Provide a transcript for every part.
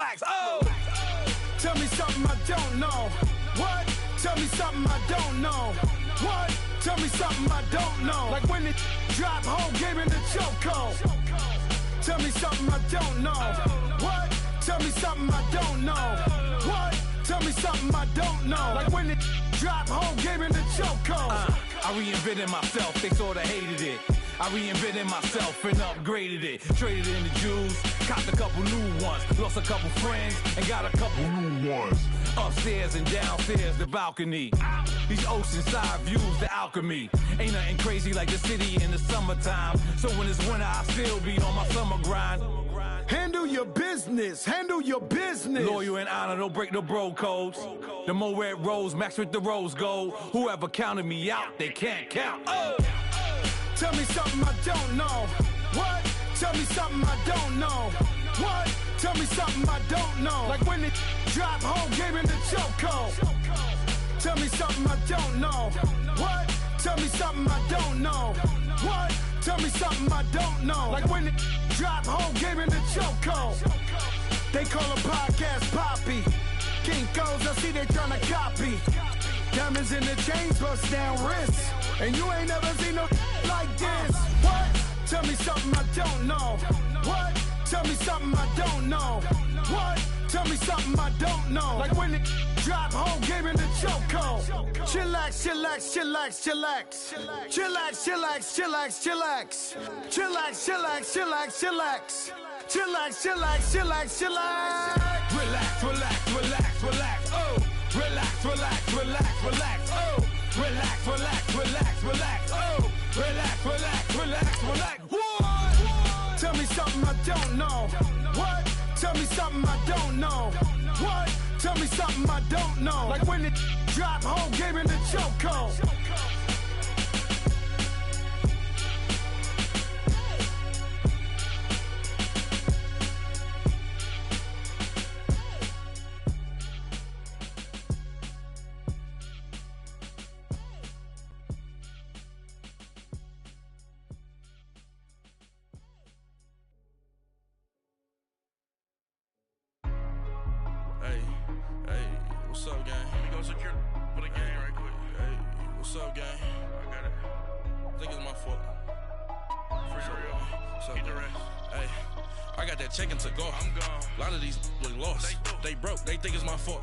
relax. Oh! Tell me something I don't know. What? Tell me something I don't know. What? Tell me something I don't know. Like when it drop, whole game in the chokehold. Tell me something I don't know. What? Tell me something I don't know. What? Tell me something I don't know. Like when it drop, whole game in the chokehold. I reinvented myself, they sorta hated it. I reinvented myself and upgraded it. Traded in the Jews, copped a couple new ones. Lost a couple friends and got a couple new ones. Upstairs and downstairs, the balcony. These oceanside views, the alchemy. Ain't nothing crazy like the city in the summertime. So when it's winter, I still be on my summer grind. Handle your business, handle your business. Loyal and honor, don't break the bro codes. The more red rose, max with the rose gold. Whoever counted me out, they can't count. Oh! Tell me something I don't know. What? Tell me something I don't know. What? Tell me something I don't know. Like when it drop, whole game in the chokehold. Tell me something I don't know. What? Tell me something I don't know. What? Tell me something I don't know. Like when it drop, whole game in the chokehold. They call a podcast Poppy. Kinkos, I see they tryna copy. Diamonds in the chains, bust down wrists. And you ain't never seen no like this. What? Tell me something I don't know. What? Tell me something I don't know. What? Tell me something I don't know. Like when it drop, whole game in the chokehold. Chillax, chillax, chillax, chillax. Chillax, chillax, chillax, chillax. Chillax, chillax, chillax, chillax. Chillax, chillax, chillax, chillax. Relax, relax, relax, relax. Oh! Relax, relax, relax, relax. Oh! Relax, relax, relax, relax. Oh! Relax, relax, relax, relax. What? Tell me something I don't know. What? Tell me something I don't know. What? Tell me something I don't know. Like when it drop, whole game in the chokehold. What's up, gang? Let me go secure for the game right quick. Hey, what's up, gang? I got it. I think it's my fault. For real. Get the rest. Hey, I got that chicken to go. I'm gone. A lot of these look lost. They broke. They think it's my fault.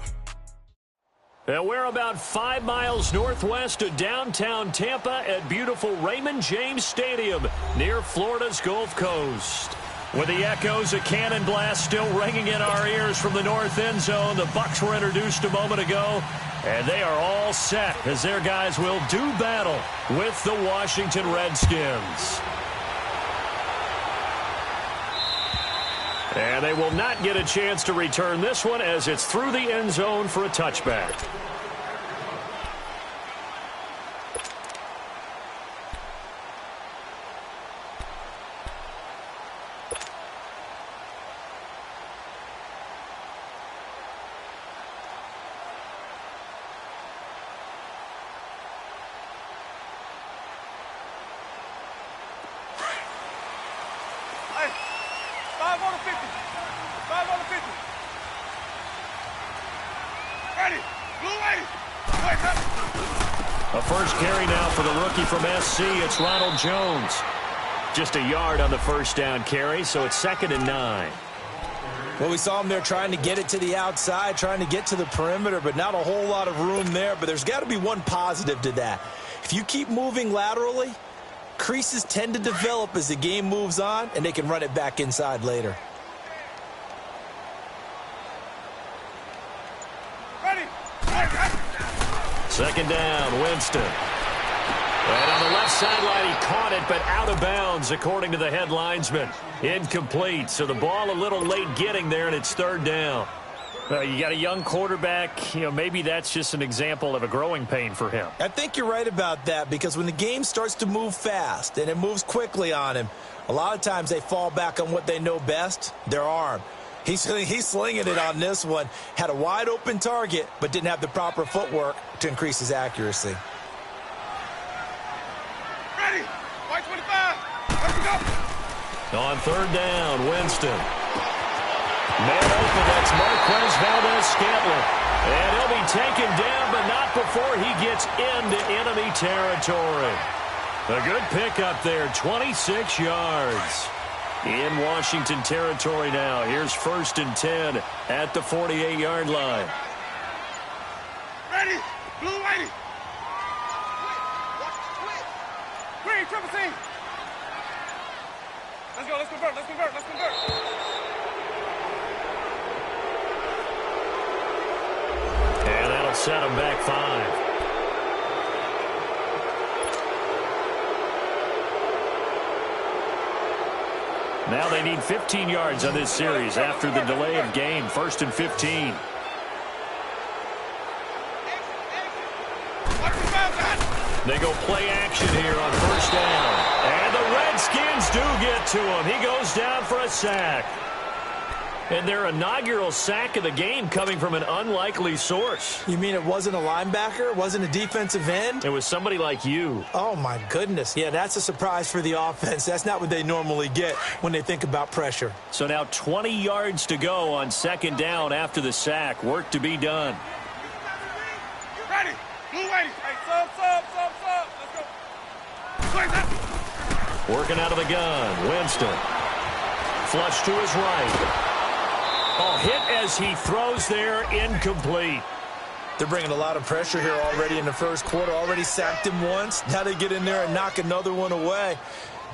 And we're about 5 miles northwest of downtown Tampa at beautiful Raymond James Stadium near Florida's Gulf Coast. With the echoes of cannon blast still ringing in our ears from the north end zone, the Bucs were introduced a moment ago, and they are all set as their guys will do battle with the Washington Redskins. And they will not get a chance to return this one as it's through the end zone for a touchback. A first carry now for the rookie from SC. It's Ronald Jones. Just a yard on the first down carry, so it's 2nd and 9. Well, we saw him there trying to get it to the outside, trying to get to the perimeter, but not a whole lot of room there. But there's got to be one positive to that. If you keep moving laterally, creases tend to develop as the game moves on, and they can run it back inside later. Second down, Winston. And on the left sideline, he caught it, but out of bounds, according to the head linesman. Incomplete, so the ball a little late getting there, and it's 3rd down. You got a young quarterback. Maybe that's just an example of a growing pain for him. I think you're right about that, because when the game starts to move fast and it moves quickly on him, a lot of times they fall back on what they know best, their arm. He's slinging it on this one. Had a wide open target, but didn't have the proper footwork to increase his accuracy. Ready? White 25. Let's go. On 3rd down, Winston. Man open, that's Marquez Valdez-Scantling. And he'll be taken down, but not before he gets into enemy territory. A good pickup there, 26 yards. In Washington territory now. Here's 1st and 10 at the 48-yard line. Ready? Blue lady. Green, triple C. Let's go, let's convert. And that'll set them back 5. Now they need 15 yards on this series after the delay of game. 1st and 15. They go play action here on 1st down. And the Redskins do get to him. He goes down for a sack. And their inaugural sack of the game coming from an unlikely source. You mean it wasn't a linebacker? It wasn't a defensive end? It was somebody like you. Oh, my goodness. Yeah, that's a surprise for the offense. That's not what they normally get when they think about pressure. So now 20 yards to go on 2nd down after the sack. Work to be done. Ready? Blue lady. Hey, sub. Let's go. Working out of the gun. Winston. Flush to his right. Oh, hit as he throws there, incomplete. They're bringing a lot of pressure here already in the 1st quarter. Already sacked him once. Now they get in there and knock another one away.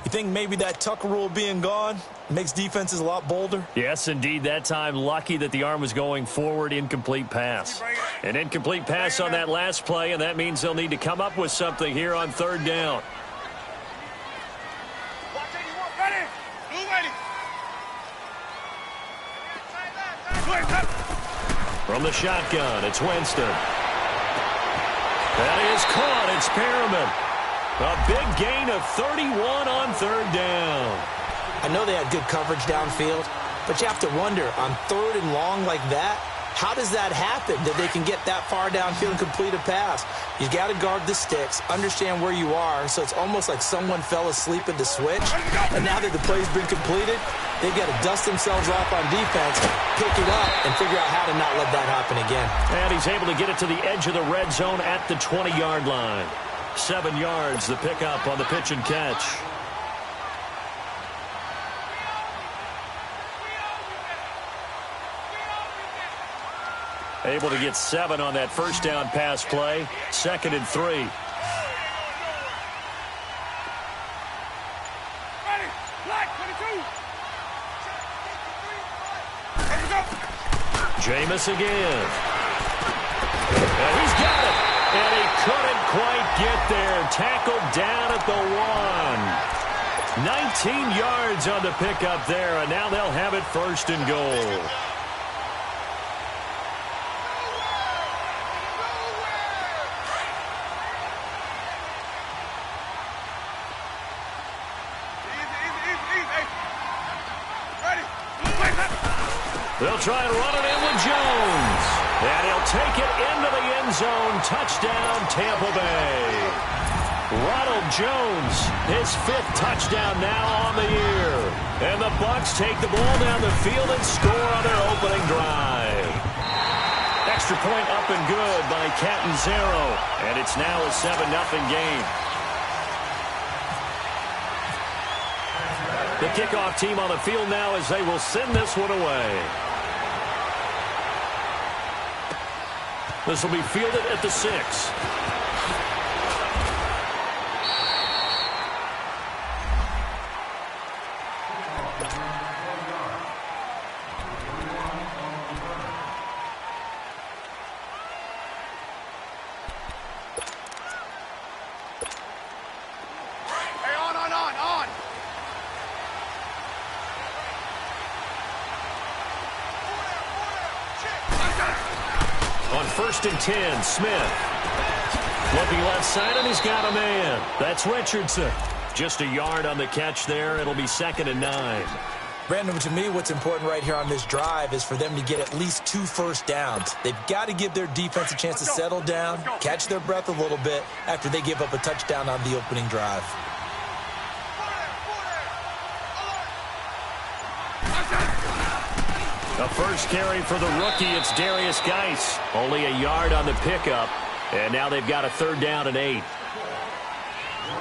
You think maybe that Tucker rule being gone makes defenses a lot bolder? Yes, indeed. That time, lucky that the arm was going forward. Incomplete pass. An incomplete pass on that last play, and that means they'll need to come up with something here on 3rd down. Ready? Blue lady. From the shotgun, it's Winston. That is caught. It's Perriman. A big gain of 31 on 3rd down. I know they had good coverage downfield, but you have to wonder, on 3rd and long like that, how does that happen that they can get that far downfield and complete a pass? You got to guard the sticks, understand where you are, so it's almost like someone fell asleep at the switch, and now that the play's been completed, they've got to dust themselves off on defense, pick it up, and figure out how to not let that happen again. And he's able to get it to the edge of the red zone at the 20-yard line. 7 yards, the pickup on the pitch and catch. Able to get 7 on that 1st down pass play. 2nd and 3. Jameis again. And he's got it. And he couldn't quite get there. Tackled down at the 1. 19 yards on the pickup there, and now they'll have it 1st and goal. They'll try and run it in with Jones. And he'll take it into the end zone. Touchdown, Tampa Bay. Ronald Jones, his 5th touchdown now on the year. And the Bucs take the ball down the field and score on their opening drive. Extra point up and good by Catanzaro. And it's now a 7-0 game. The kickoff team on the field now as they will send this one away. This will be fielded at the 6. On 1st and 10, Smith. Looking left side, and he's got a man. That's Richardson. Just a yard on the catch there. It'll be 2nd and 9. Brandon, to me, what's important right here on this drive is for them to get at least 2 first downs. They've got to give their defense a chance to settle down, catch their breath a little bit after they give up a touchdown on the opening drive. A first carry for the rookie. It's Darius Geis. Only a yard on the pickup. And now they've got a 3rd down and 8.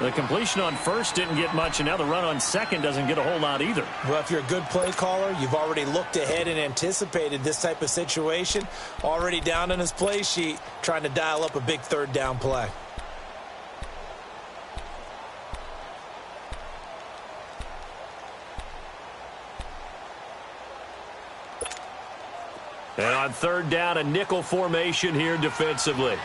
The completion on first didn't get much, and now the run on second doesn't get a whole lot either. Well, if you're a good play caller, you've already looked ahead and anticipated this type of situation. Already down on his play sheet, trying to dial up a big 3rd down play. And on 3rd down, a nickel formation here defensively.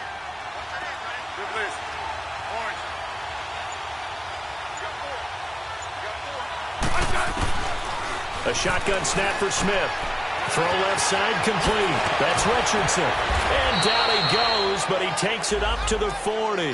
A shotgun snap for Smith. Throw left side complete. That's Richardson. And down he goes, but he takes it up to the 40.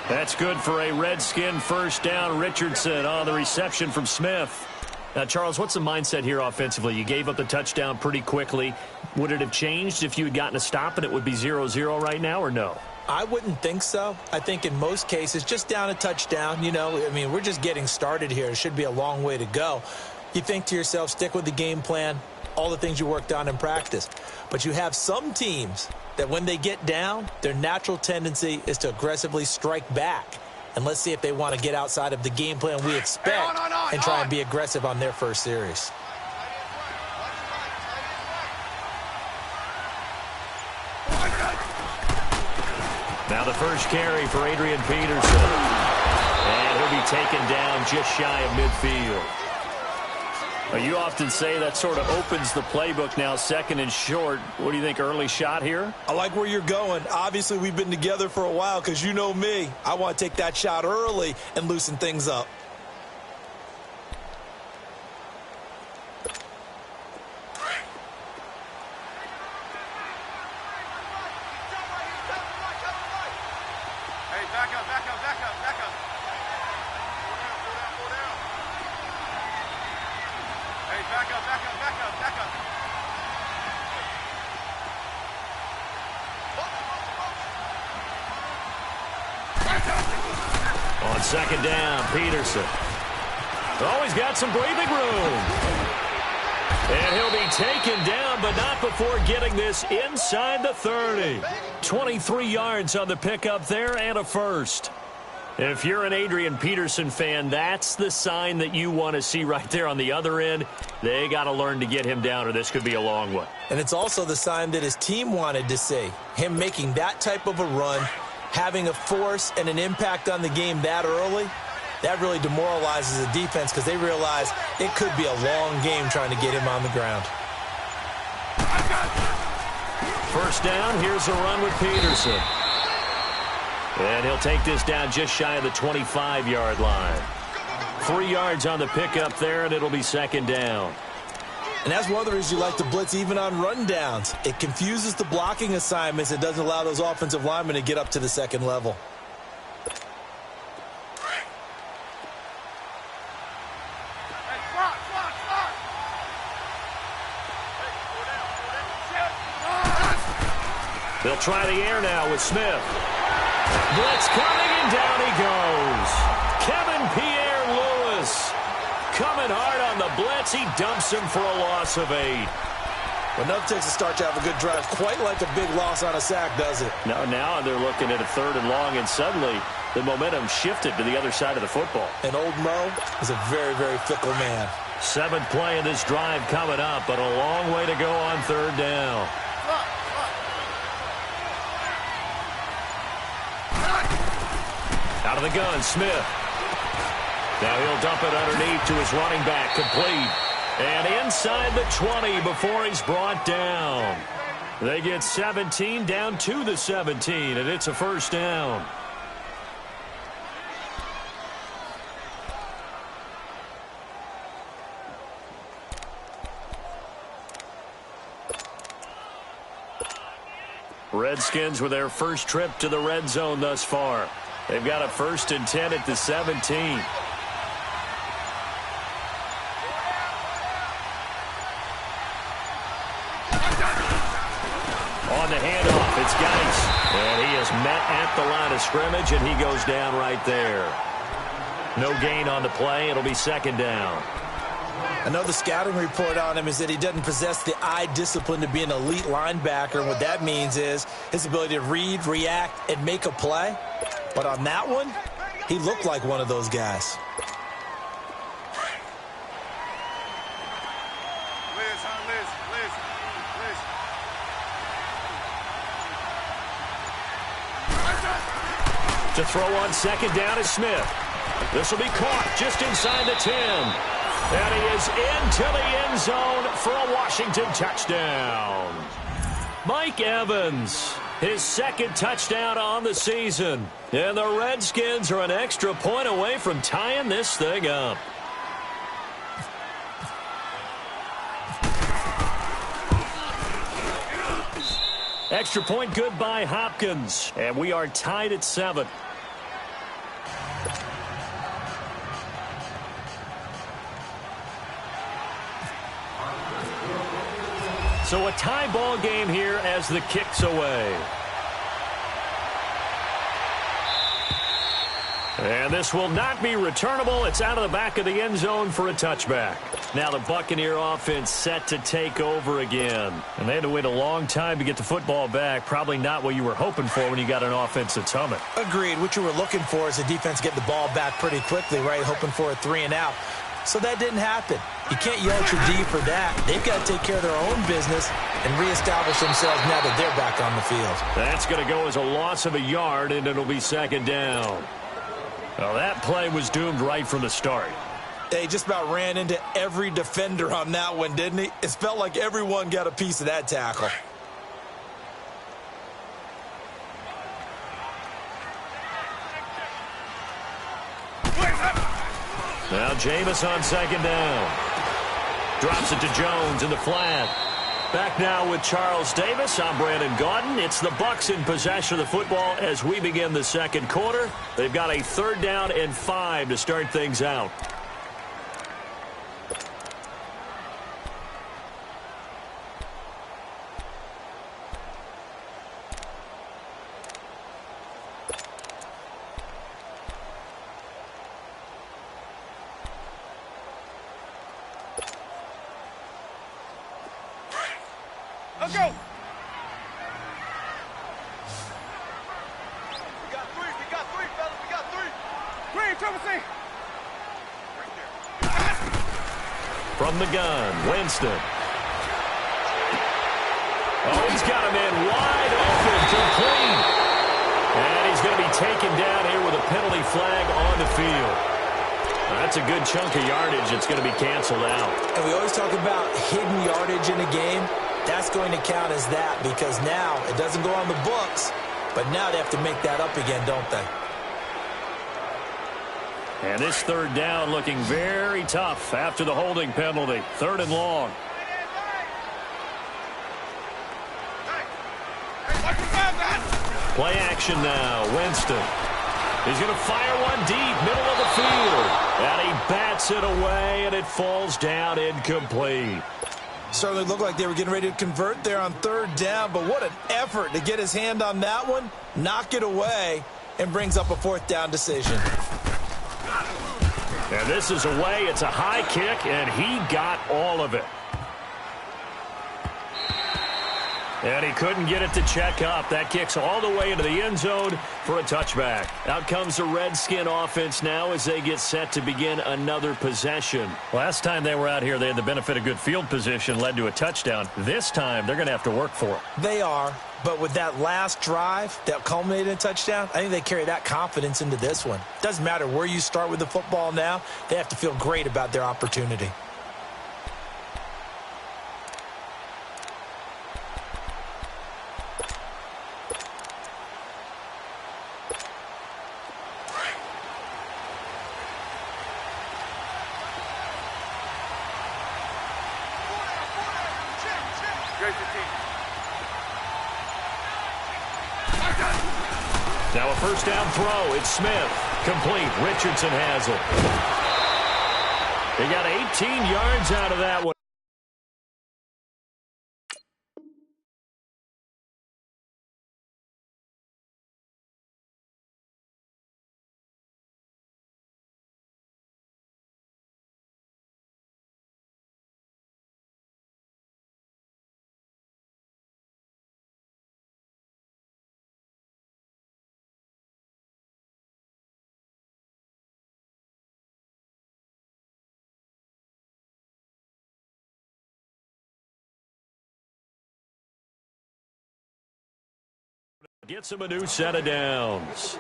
That's good for a Redskin first down. Richardson on the reception from Smith. Now, Charles, what's the mindset here offensively? You gave up the touchdown pretty quickly. Would it have changed if you had gotten a stop and it would be 0-0 right now, or no? I wouldn't think so. I think in most cases, just down a touchdown, we're just getting started here. It should be a long way to go. You think to yourself, stick with the game plan, all the things you worked on in practice. But you have some teams that when they get down, their natural tendency is to aggressively strike back. And let's see if they want to get outside of the game plan we expect and try and be aggressive on their first series. Now the first carry for Adrian Peterson. And he'll be taken down just shy of midfield. You often say that sort of opens the playbook now, 2nd and short. What do you think, early shot here? I like where you're going. Obviously, we've been together for a while because you know me. I want to take that shot early and loosen things up. On 2nd down, Peterson. Always got some breathing room. And he'll be taken down, but not before getting this inside the 30. 23 yards on the pickup there and a first. If you're an Adrian Peterson fan, that's the sign that you want to see right there on the other end. They got to learn to get him down, or this could be a long one. And it's also the sign that his team wanted to see. Him making that type of a run, having a force and an impact on the game that early, that really demoralizes the defense because they realize it could be a long game trying to get him on the ground. First down, here's a run with Peterson. And he'll take this down just shy of the 25-yard line. 3 yards on the pickup there, and it'll be 2nd down. And that's one of the reasons you like to blitz even on rundowns. It confuses the blocking assignments. It doesn't allow those offensive linemen to get up to the 2nd level. They'll try the air now with Smith. Blitz coming, and down he goes. Kevin Pierre-Louis coming hard on the blitz. He dumps him for a loss of 8. Well, enough takes a start to have a good drive. Quite like a big loss on a sack, does it? Now they're looking at a 3rd and long, and suddenly the momentum shifted to the other side of the football. And old Mo is a very, very fickle man. 7th play of this drive coming up, but a long way to go on 3rd down. Out of the gun, Smith. Now he'll dump it underneath to his running back, complete. And inside the 20 before he's brought down. They get 17 down to the 17, and it's a first down. Redskins with their first trip to the red zone thus far. They've got a 1st and 10 at the 17. On the handoff, it's Geis. And he is met at the line of scrimmage, and he goes down right there. No gain on the play. It'll be 2nd down. I know the scouting report on him is that he doesn't possess the eye discipline to be an elite linebacker. And what that means is his ability to read, react, and make a play. But on that one, he looked like one of those guys. To throw on second down is Smith. This will be caught just inside the 10. And he is into the end zone for a Washington touchdown. Mike Evans, his second touchdown on the season. And the Redskins are an extra point away from tying this thing up. Extra point good by Hopkins. And we are tied at 7. So a tie ball game here as the kick's away. And this will not be returnable. It's out of the back of the end zone for a touchback. Now the Buccaneer offense set to take over again. And they had to wait a long time to get the football back. Probably not what you were hoping for when you got an offense that's humming. Agreed. What you were looking for is the defense get the ball back pretty quickly, right? Hoping for a 3-and-out. So that didn't happen. You can't yell at your D for that. They've got to take care of their own business and reestablish themselves now that they're back on the field. That's going to go as a loss of a yard, and it'll be second down. Well, that play was doomed right from the start. They just about ran into every defender on that one, didn't he? It felt like everyone got a piece of that tackle. Now Jameis on second down. Drops it to Jones in the flat. Back now with Charles Davis. I'm Brandon Gaudin. It's the Bucs in possession of the football as we begin the second quarter. They've got a 3rd down and 5 to start things out. Let's go. We got three, fellas. We got three. Green, Triple C. From the gun, Winston. Oh, he's got a man wide open, complete. And he's going to be taken down here with a penalty flag on the field. That's a good chunk of yardage. It's going to be canceled out. And we always talk about hidden yardage in a game. That's going to count as that because now it doesn't go on the books, but now they have to make that up again, don't they? And this 3rd down looking very tough after the holding penalty. 3rd and long. Play action now. Winston. He's going to fire one deep, middle of the field. And he bats it away, and it falls down incomplete. Certainly looked like they were getting ready to convert there on 3rd down, but what an effort to get his hand on that one, knock it away, and brings up a 4th down decision. And this is away. It's a high kick, and he got all of it. And he couldn't get it to check up. That kicks all the way into the end zone for a touchback. Out comes the Redskin offense now as they get set to begin another possession. Last time they were out here, they had the benefit of good field position, led to a touchdown. This time, they're going to have to work for it. They are, but with that last drive that culminated in a touchdown, I think they carry that confidence into this one. Doesn't matter where you start with the football now, they have to feel great about their opportunity. Now a 1st down throw. It's Smith. Complete. Richardson has it. He got 18 yards out of that one. Gets him a new set of downs.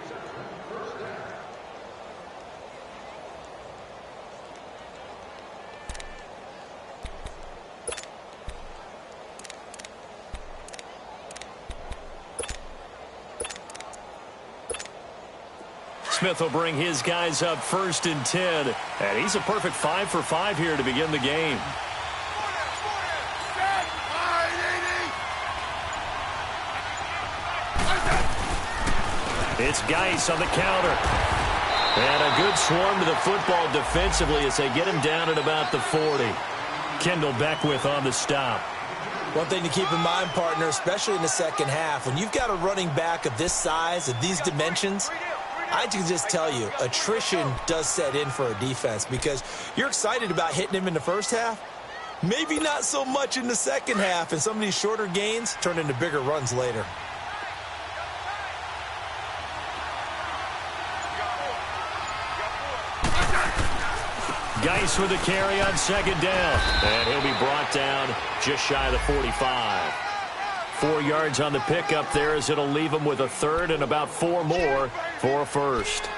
Smith will bring his guys up 1st and 10. And he's a perfect 5 for 5 here to begin the game. It's Geis on the counter. And a good swarm to the football defensively as they get him down at about the 40. Kendall Beckwith on the stop. One thing to keep in mind, partner, especially in the second half, when you've got a running back of this size, of these dimensions, I can just tell you, attrition does set in for a defense because you're excited about hitting him in the first half. Maybe not so much in the second half, and some of these shorter gains turn into bigger runs later. Geis with a carry on 2nd down. And he'll be brought down just shy of the 45. 4 yards on the pickup there as it'll leave him with a 3rd and about 4 more for a 1st.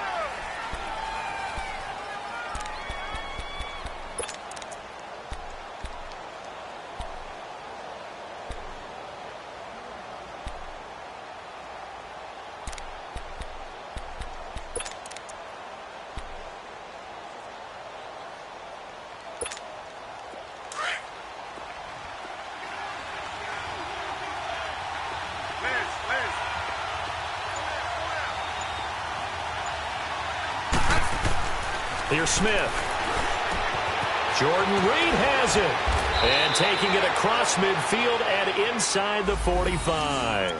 Here's Smith. Jordan Reed has it. And taking it across midfield and inside the 45.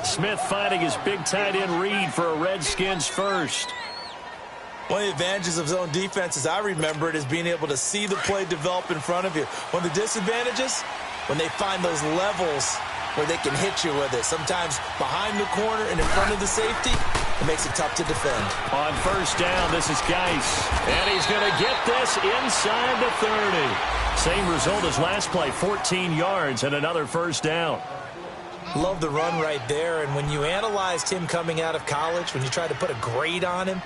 Smith finding his big tight end Reed for a Redskins 1st. One of the advantages of zone defense, as I remember it, is being able to see the play develop in front of you. One of the disadvantages, when they find those levels where they can hit you with it. Sometimes behind the corner and in front of the safety, it makes it tough to defend. On 1st down, this is Geis. And he's going to get this inside the 30. Same result as last play, 14 yards and another 1st down. Love the run right there. And when you analyzed him coming out of college, when you tried to put a grade on him,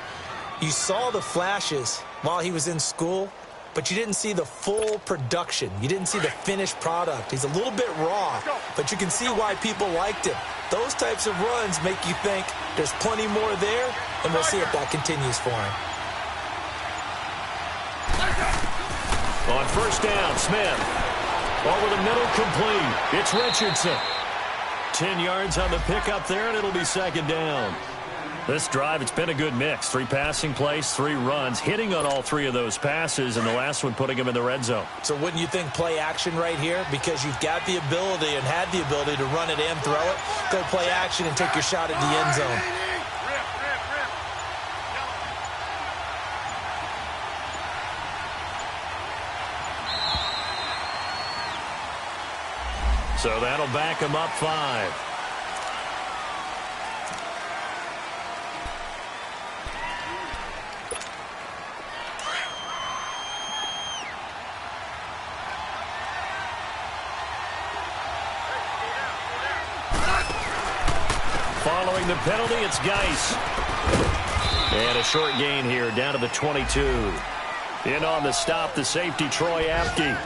you saw the flashes while he was in school, but you didn't see the full production. You didn't see the finished product. He's a little bit raw, but you can see why people liked him. Those types of runs make you think there's plenty more there, and we'll see if that continues for him. On 1st down, Smith. Over the middle, complete. It's Richardson. 10 yards on the pickup there, and it'll be 2nd down. This drive, it's been a good mix. 3 passing plays, 3 runs, hitting on all 3 of those passes, and the last one putting him in the red zone. So wouldn't you think play action right here? Because you've got the ability and had the ability to run it and throw it. Go play action and take your shot at the end zone. So that'll back him up 5. Following the penalty, it's Geis. And a short gain here, down to the 22. In on the stop, the safety, Troy Apke.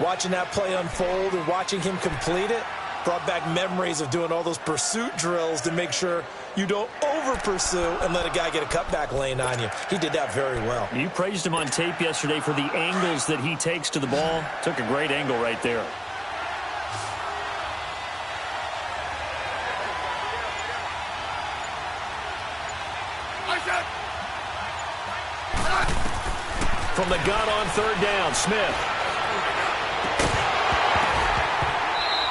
Watching that play unfold and watching him complete it brought back memories of doing all those pursuit drills to make sure you don't over-pursue and let a guy get a cutback lane on you. He did that very well. You praised him on tape yesterday for the angles that he takes to the ball. Took a great angle right there. From the gun on 3rd down, Smith.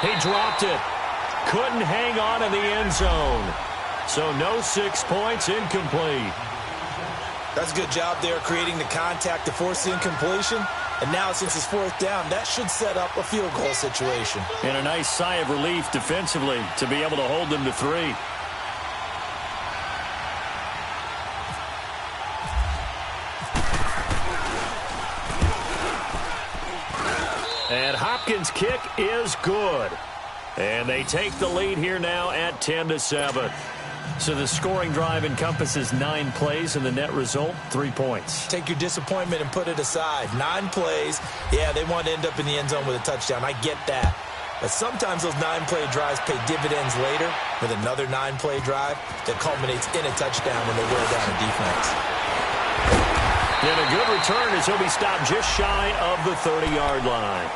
He dropped it. Couldn't hang on in the end zone. So no 6 points, incomplete. That's a good job there creating the contact to force the incompletion. And now since it's 4th down, that should set up a field goal situation. And a nice sigh of relief defensively to be able to hold them to 3. And Hopkins' kick is good. And they take the lead here now at 10-7. So the scoring drive encompasses 9 plays, and the net result, 3 points. Take your disappointment and put it aside. 9 plays. Yeah, they want to end up in the end zone with a touchdown. I get that. But sometimes those 9-play drives pay dividends later with another 9-play drive that culminates in a touchdown when they wear down a defense. And a good return as he'll be stopped just shy of the 30-yard line.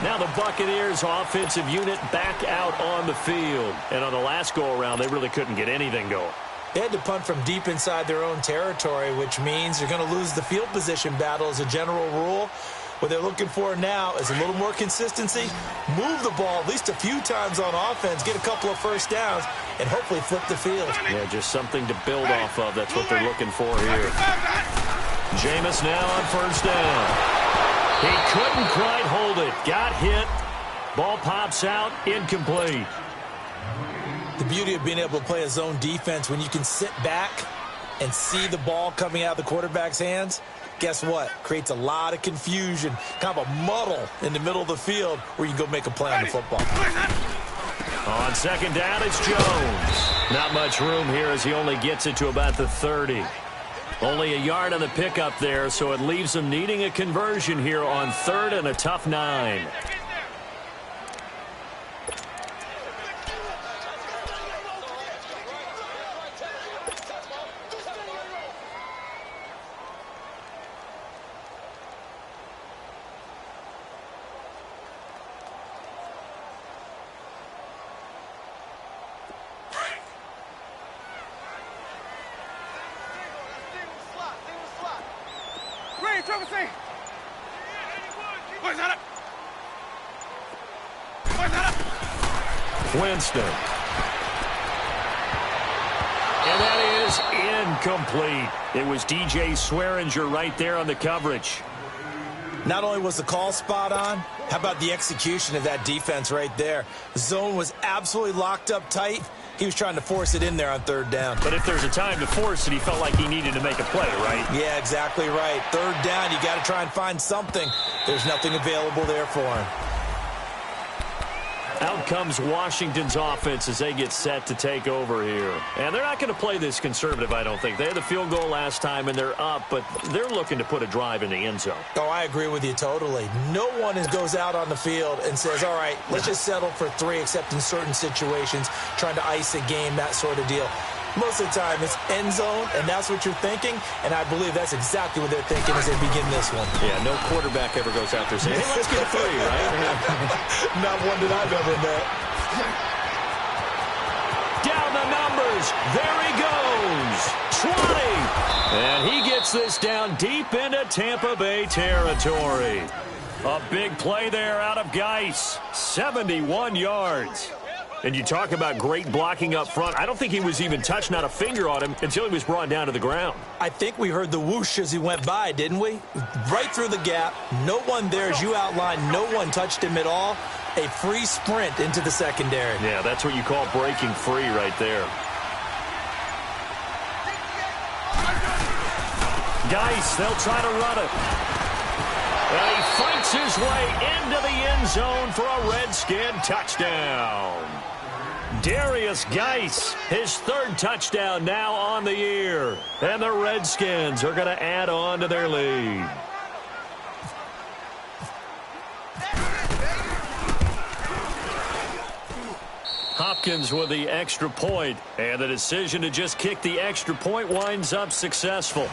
Now the Buccaneers offensive unit back out on the field. And on the last go-around, they really couldn't get anything going. They had to punt from deep inside their own territory, which means you're going to lose the field position battle as a general rule. What they're looking for now is a little more consistency, move the ball at least a few times on offense, get a couple of first downs, and hopefully flip the field. Yeah, just something to build off of. That's what they're looking for here. Jameis now on first down. He couldn't quite hold it. Got hit. Ball pops out. Incomplete. The beauty of being able to play a zone defense when you can sit back and see the ball coming out of the quarterback's hands, guess what? Creates a lot of confusion, kind of a muddle in the middle of the field where you can go make a play on the football. On second down, it's Jones. Not much room here as he only gets it to about the 30. Only a yard on the pickup there, so it leaves him needing a conversion here on third and a tough 9. Winston. And that is incomplete. It was DJ Swearinger right there on the coverage. Not only was the call spot on, how about the execution of that defense right there? The zone was absolutely locked up tight. He was trying to force it in there on third down. But if there's a time to force it, he felt like he needed to make a play, right? Yeah, exactly right. Third down, you got to try and find something. There's nothing available there for him. Out comes Washington's offense as they get set to take over here. And they're not going to play this conservative, I don't think. They had the field goal last time, and they're up, but they're looking to put a drive in the end zone. Oh, I agree with you totally. No one goes out on the field and says, all right, let's just settle for 3, except in certain situations, trying to ice a game, that sort of deal. Most of the time, it's end zone, and that's what you're thinking, and I believe that's exactly what they're thinking as they begin this one. Yeah, no quarterback ever goes out there saying, hey, let's get 3, right? Not one that I've ever met. Down the numbers. There he goes. 20. And he gets this down deep into Tampa Bay territory. A big play there out of Geis. 71 yards. And you talk about great blocking up front. I don't think he was even touched, not a finger on him, until he was brought down to the ground. I think we heard the whoosh as he went by, didn't we? Right through the gap. No one there, as you outlined. No one touched him at all. A free sprint into the secondary. Yeah, that's what you call breaking free right there. Geis, they'll try to run it. And he fights his way into the end zone for a Redskin touchdown. Darius Geis, his 3rd touchdown now on the year. And the Redskins are going to add on to their lead. Hopkins with the extra point, and the decision to just kick the extra point winds up successful.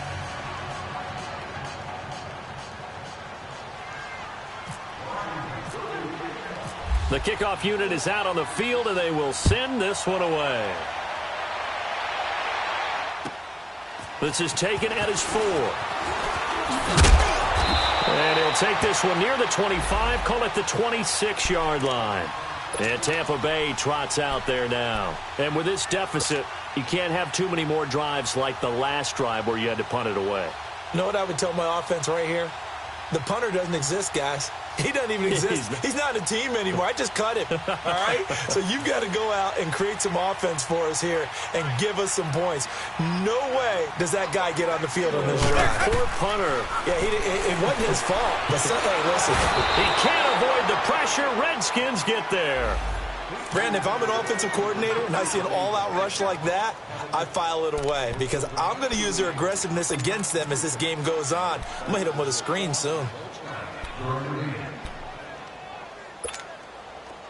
The kickoff unit is out on the field, and they will send this one away. This is taken at his 4. And he'll take this one near the 25, call it the 26-yard line. And Tampa Bay trots out there now. And with this deficit, you can't have too many more drives like the last drive where you had to punt it away. You know what I would tell my offense right here? The punter doesn't exist, guys. He doesn't even exist. He's not a team anymore. I just cut him, all right? So you've got to go out and create some offense for us here and give us some points. No way does that guy get on the field on this drive. Poor punter. Yeah, it wasn't his fault. But hey, listen. He can't avoid the pressure. Redskins get there. Brandon, if I'm an offensive coordinator and I see an all-out rush like that, I file it away because I'm going to use their aggressiveness against them as this game goes on. I'm going to hit them with a screen soon.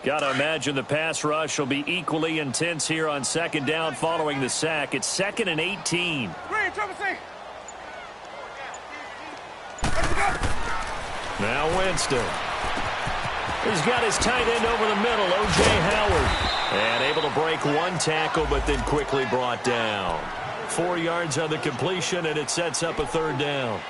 Got to imagine the pass rush will be equally intense here on second down following the sack. It's 2nd and 18. Now Winston. He's got his tight end over the middle, O.J. Howard. And able to break one tackle, but then quickly brought down. 4 yards on the completion, and it sets up a 3rd down.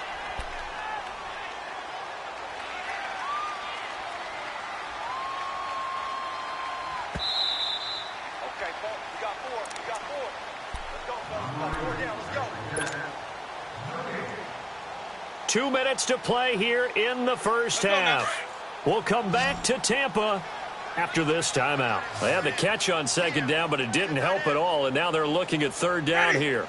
Okay, Paul, we got 4. We got 4. Let's go, fellas. 4 down. Let's go. 2 minutes to play here in the first half. We'll come back to Tampa after this timeout. They had the catch on 2nd down, but it didn't help at all, and now they're looking at 3rd down here.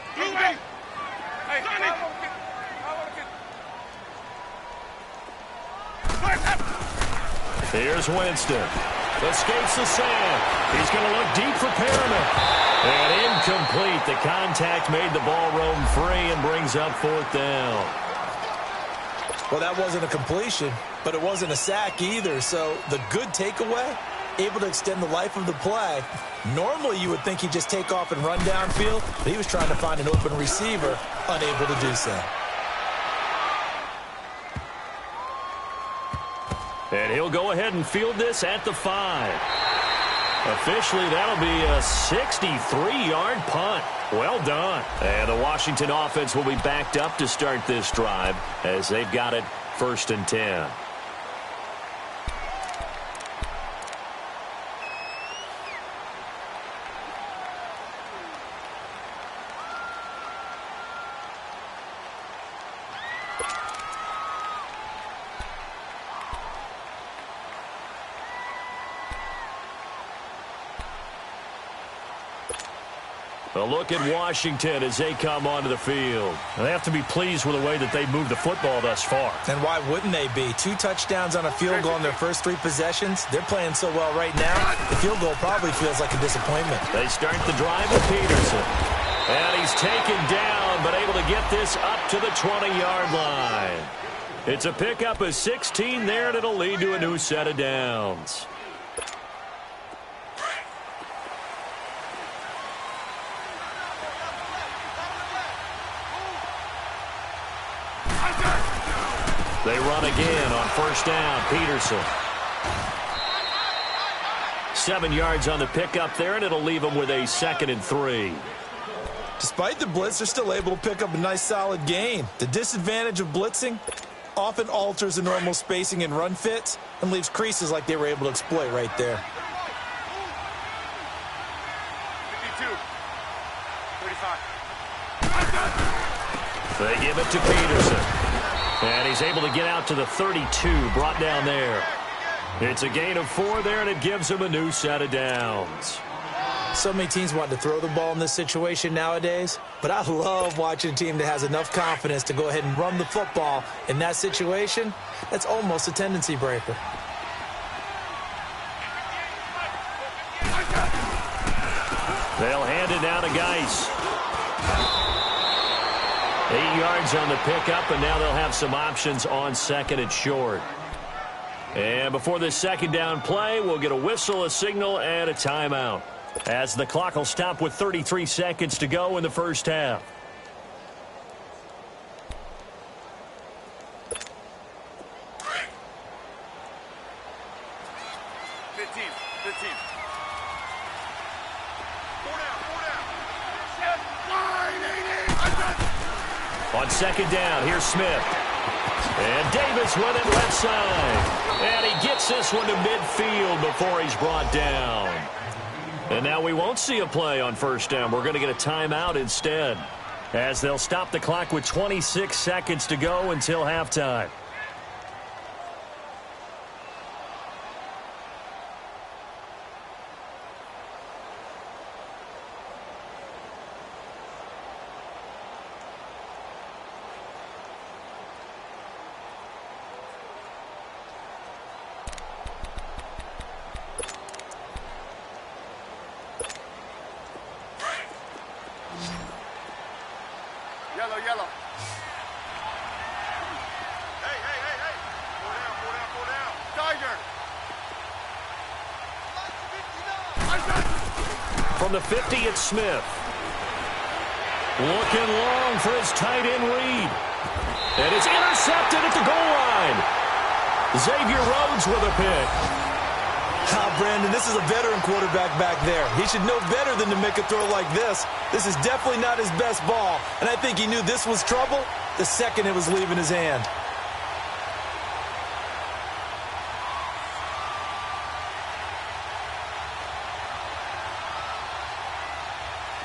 Here's Winston. Escapes the sand. He's going to look deep for Perriman. And incomplete. The contact made the ball roam free and brings up 4th down. Well, that wasn't a completion, but it wasn't a sack either. So the good takeaway, able to extend the life of the play. Normally you would think he'd just take off and run downfield, but he was trying to find an open receiver, unable to do so. And he'll go ahead and field this at the 5. Officially, that'll be a 63-yard punt. Well done. And the Washington offense will be backed up to start this drive as they've got it 1st and 10. A look at Washington as they come onto the field. They have to be pleased with the way that they moved the football thus far. And why wouldn't they be? 2 touchdowns on a field goal in their first 3 possessions. They're playing so well right now, the field goal probably feels like a disappointment. They start the drive with Peterson. And he's taken down, but able to get this up to the 20-yard line. It's a pickup of 16 there, and it'll lead to a new set of downs. They run again on 1st down. Peterson. 7 yards on the pickup there, and it'll leave them with a 2nd and 3. Despite the blitz, they're still able to pick up a nice, solid gain. The disadvantage of blitzing often alters the normal spacing and run fits and leaves creases like they were able to exploit right there. 52. 35. They give it to Peterson. And he's able to get out to the 32, brought down there. It's a gain of 4 there, and it gives him a new set of downs. So many teams want to throw the ball in this situation nowadays, but I love watching a team that has enough confidence to go ahead and run the football in that situation. That's almost a tendency breaker. They'll hand it down to Geis. 8 yards on the pickup, and now they'll have some options on 2nd and short. And before this 2nd down play, we'll get a whistle, a signal, and a timeout, as the clock will stop with 33 seconds to go in the first half. On 2nd down, here's Smith. And Davis with it left side. And he gets this one to midfield before he's brought down. And now we won't see a play on 1st down. We're going to get a timeout instead, as they'll stop the clock with 26 seconds to go until halftime. Yellow, yellow. Hey, hey, hey, hey. Pull down, pull down, pull down. Tiger. From the 50, it's Smith. Looking long for his tight end read. And it's intercepted at the goal line. Xavier Rhodes with a pick. Brandon, this is a veteran quarterback back there. He should know better than to make a throw like this. This is definitely not his best ball. And I think he knew this was trouble the second it was leaving his hand.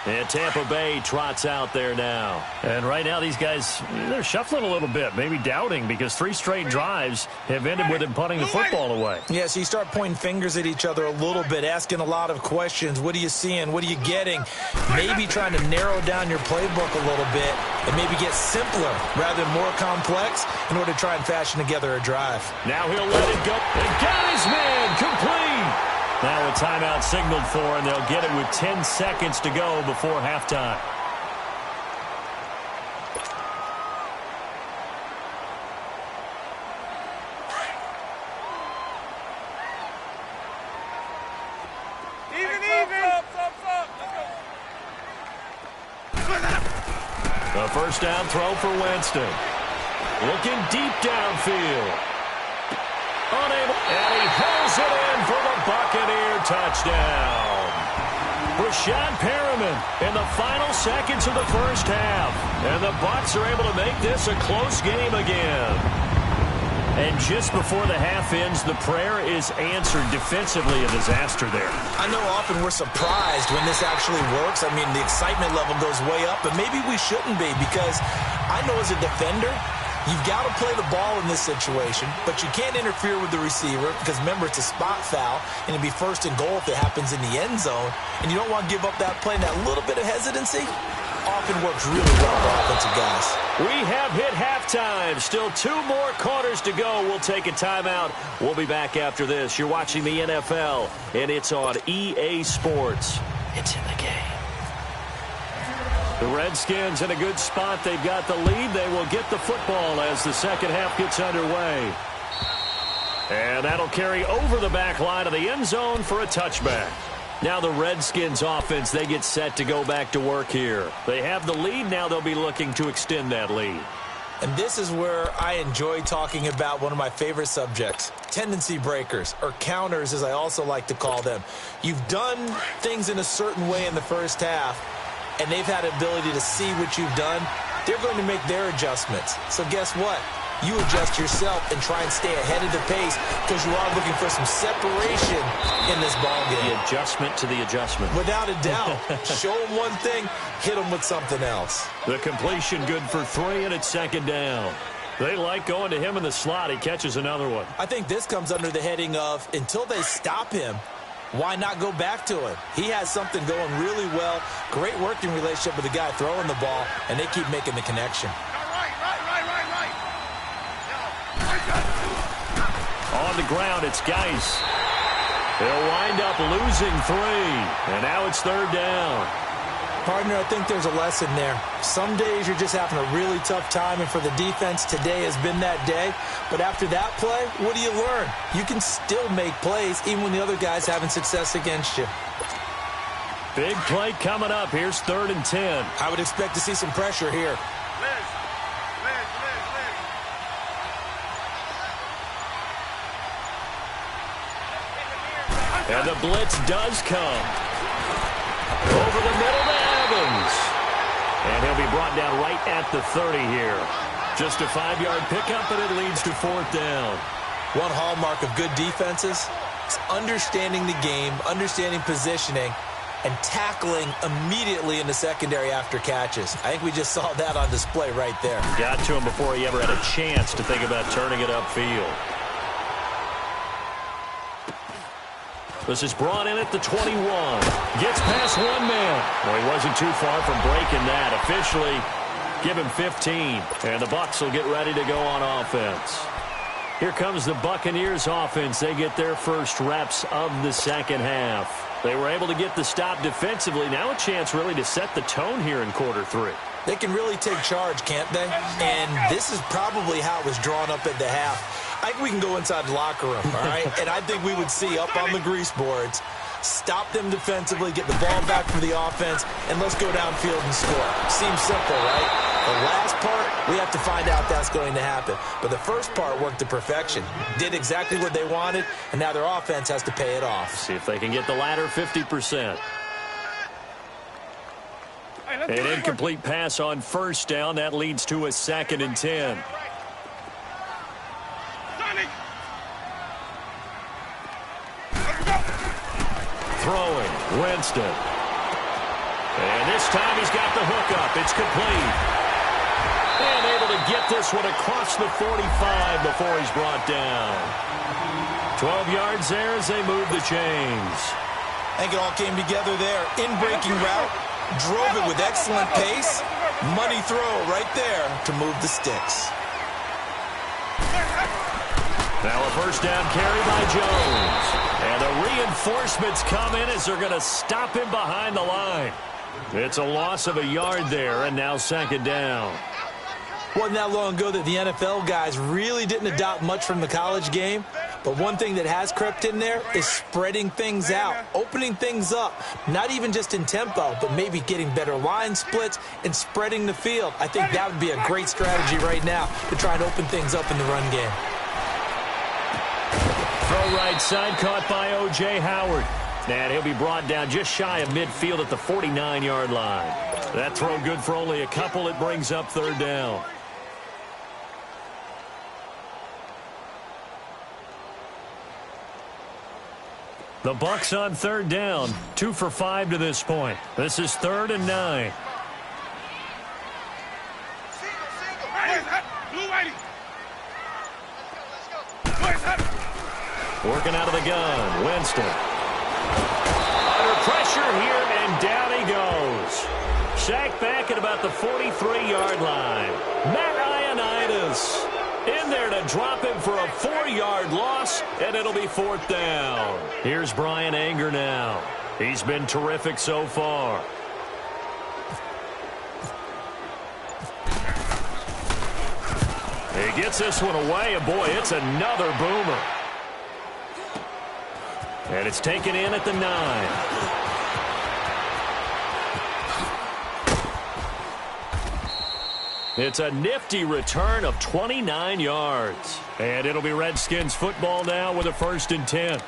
And Tampa Bay trots out there now. And right now these guys, they're shuffling a little bit, maybe doubting, because 3 straight drives have ended with them punting the football away. Yeah, so you start pointing fingers at each other a little bit, asking a lot of questions. What are you seeing? What are you getting? Maybe trying to narrow down your playbook a little bit and maybe get simpler rather than more complex in order to try and fashion together a drive. Now he'll let it go. And got his man complete. Now a timeout signaled for, and they'll get it with 10 seconds to go before halftime. A first down throw for Winston. Looking deep downfield. Unable, and he hauls it in for the Buccaneer touchdown. Rashad Perriman in the final seconds of the first half. And the Bucs are able to make this a close game again. And just before the half ends, the prayer is answered. Defensively, a disaster there. I know often we're surprised when this actually works. I mean, the excitement level goes way up, but maybe we shouldn't be, because I know as a defender, you've got to play the ball in this situation, but you can't interfere with the receiver because, remember, it's a spot foul, and it'd be first and goal if it happens in the end zone, and you don't want to give up that play. And that little bit of hesitancy often works really well for offensive guys. We have hit halftime. Still 2 more quarters to go. We'll take a timeout. We'll be back after this. You're watching the NFL, and it's on EA Sports. It's in the game. The Redskins in a good spot. They've got the lead. They will get the football as the second half gets underway. And that'll carry over the back line of the end zone for a touchback. Now the Redskins offense, they get set to go back to work here. They have the lead. Now they'll be looking to extend that lead. And this is where I enjoy talking about one of my favorite subjects, tendency breakers, or counters as I also like to call them. You've done things in a certain way in the first half, and they've had the ability to see what you've done. They're going to make their adjustments. So guess what? You adjust yourself and try and stay ahead of the pace, because you are looking for some separation in this ball game. The adjustment to the adjustment. Without a doubt. Show them one thing, hit them with something else. The completion good for 3, and it's second down. They like going to him in the slot. He catches another one. I think this comes under the heading of, until they stop him, why not go back to him? He has something going really well. Great working relationship with the guy throwing the ball, and they keep making the connection. On the ground, it's Geis. They'll wind up losing 3, and now it's third down. Partner, I think there's a lesson there. Some days you're just having a really tough time, and for the defense, today has been that day. But after that play, what do you learn? You can still make plays even when the other guy's having success against you. Big play coming up. Here's 3rd and 10. I would expect to see some pressure here. And the blitz does come. Over the middle to Evans. And he'll be brought down right at the 30 here. Just a 5-yard pickup, and it leads to 4th down. One hallmark of good defenses is understanding the game, understanding positioning, and tackling immediately in the secondary after catches. I think we just saw that on display right there. Got to him before he ever had a chance to think about turning it upfield. This is brought in at the 21. Gets past one man. Well, he wasn't too far from breaking that. Officially, give him 15. And the Bucs will get ready to go on offense. Here comes the Buccaneers offense. They get their first reps of the second half. They were able to get the stop defensively. Now a chance really to set the tone here in quarter 3. They can really take charge, can't they? And this is probably how it was drawn up at the half. I think we can go inside the locker room, all right? And I think we would see up on the grease boards, stop them defensively, get the ball back for the offense, and let's go downfield and score. Seems simple, right? The last part, we have to find out that's going to happen. But the first part worked to perfection. Did exactly what they wanted, and now their offense has to pay it off. See if they can get the latter 50%. An incomplete pass on first down. That leads to a 2nd and 10. Throwing, Winston. And this time he's got the hook up. It's complete. And able to get this one across the 45 before he's brought down. 12 yards there as they move the chains. I think it all came together there. In-breaking route, drove it with excellent pace. Money throw right there to move the sticks. Now a first down carry by Jones. And the reinforcements come in as they're going to stop him behind the line. It's a loss of a yard there, and now 2nd down. Wasn't that long ago that the NFL guys really didn't adopt much from the college game. But one thing that has crept in there is spreading things out, opening things up, not even just in tempo, but maybe getting better line splits and spreading the field. I think that would be a great strategy right now to try and open things up in the run game. Throw right side, caught by O.J. Howard. And he'll be brought down just shy of midfield at the 49-yard line. That throw good for only a couple. It brings up 3rd down. The Bucs on 3rd down, 2 for 5 to this point. This is 3rd and 9. Working out of the gun, Winston. Under pressure here, and down he goes. Sacked back at about the 43-yard line. Matt Ioannidis in there to drop him for a 4-yard loss, and it'll be 4th down. Here's Brian Anger now. He's been terrific so far. He gets this one away, and boy, it's another boomer. And it's taken in at the 9. It's a nifty return of 29 yards. And it'll be Redskins football now with a 1st and 10.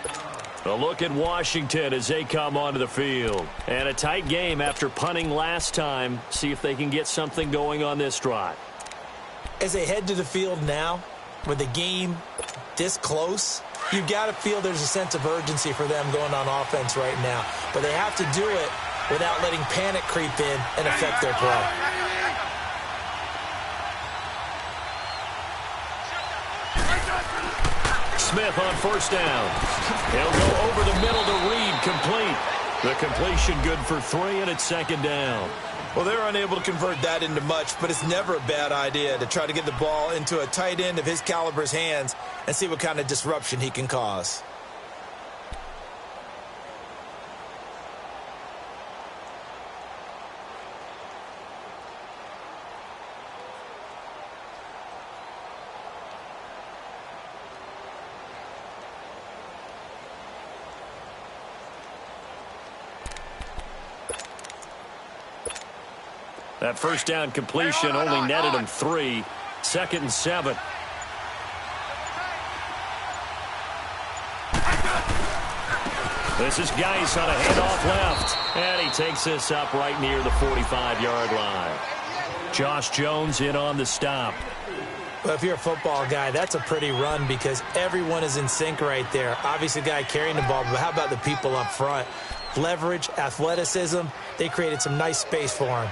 A look at Washington as they come onto the field. And a tight game after punting last time. See if they can get something going on this drive. As they head to the field now, with the game this close, you've got to feel there's a sense of urgency for them going on offense right now. But they have to do it without letting panic creep in and affect their play. Smith on 1st down. He'll go over the middle to Reed, complete. The completion good for 3, and it's 2nd down. Well, they're unable to convert that into much, but it's never a bad idea to try to get the ball into a tight end of his caliber's hands and see what kind of disruption he can cause. That first down completion only netted him 3. 2nd and 7. This is Geis on a handoff left. And he takes this up right near the 45-yard line. Josh Jones in on the stop. Well, if you're a football guy, that's a pretty run because everyone is in sync right there. Obviously, the guy carrying the ball, but how about the people up front? Leverage, athleticism, they created some nice space for him.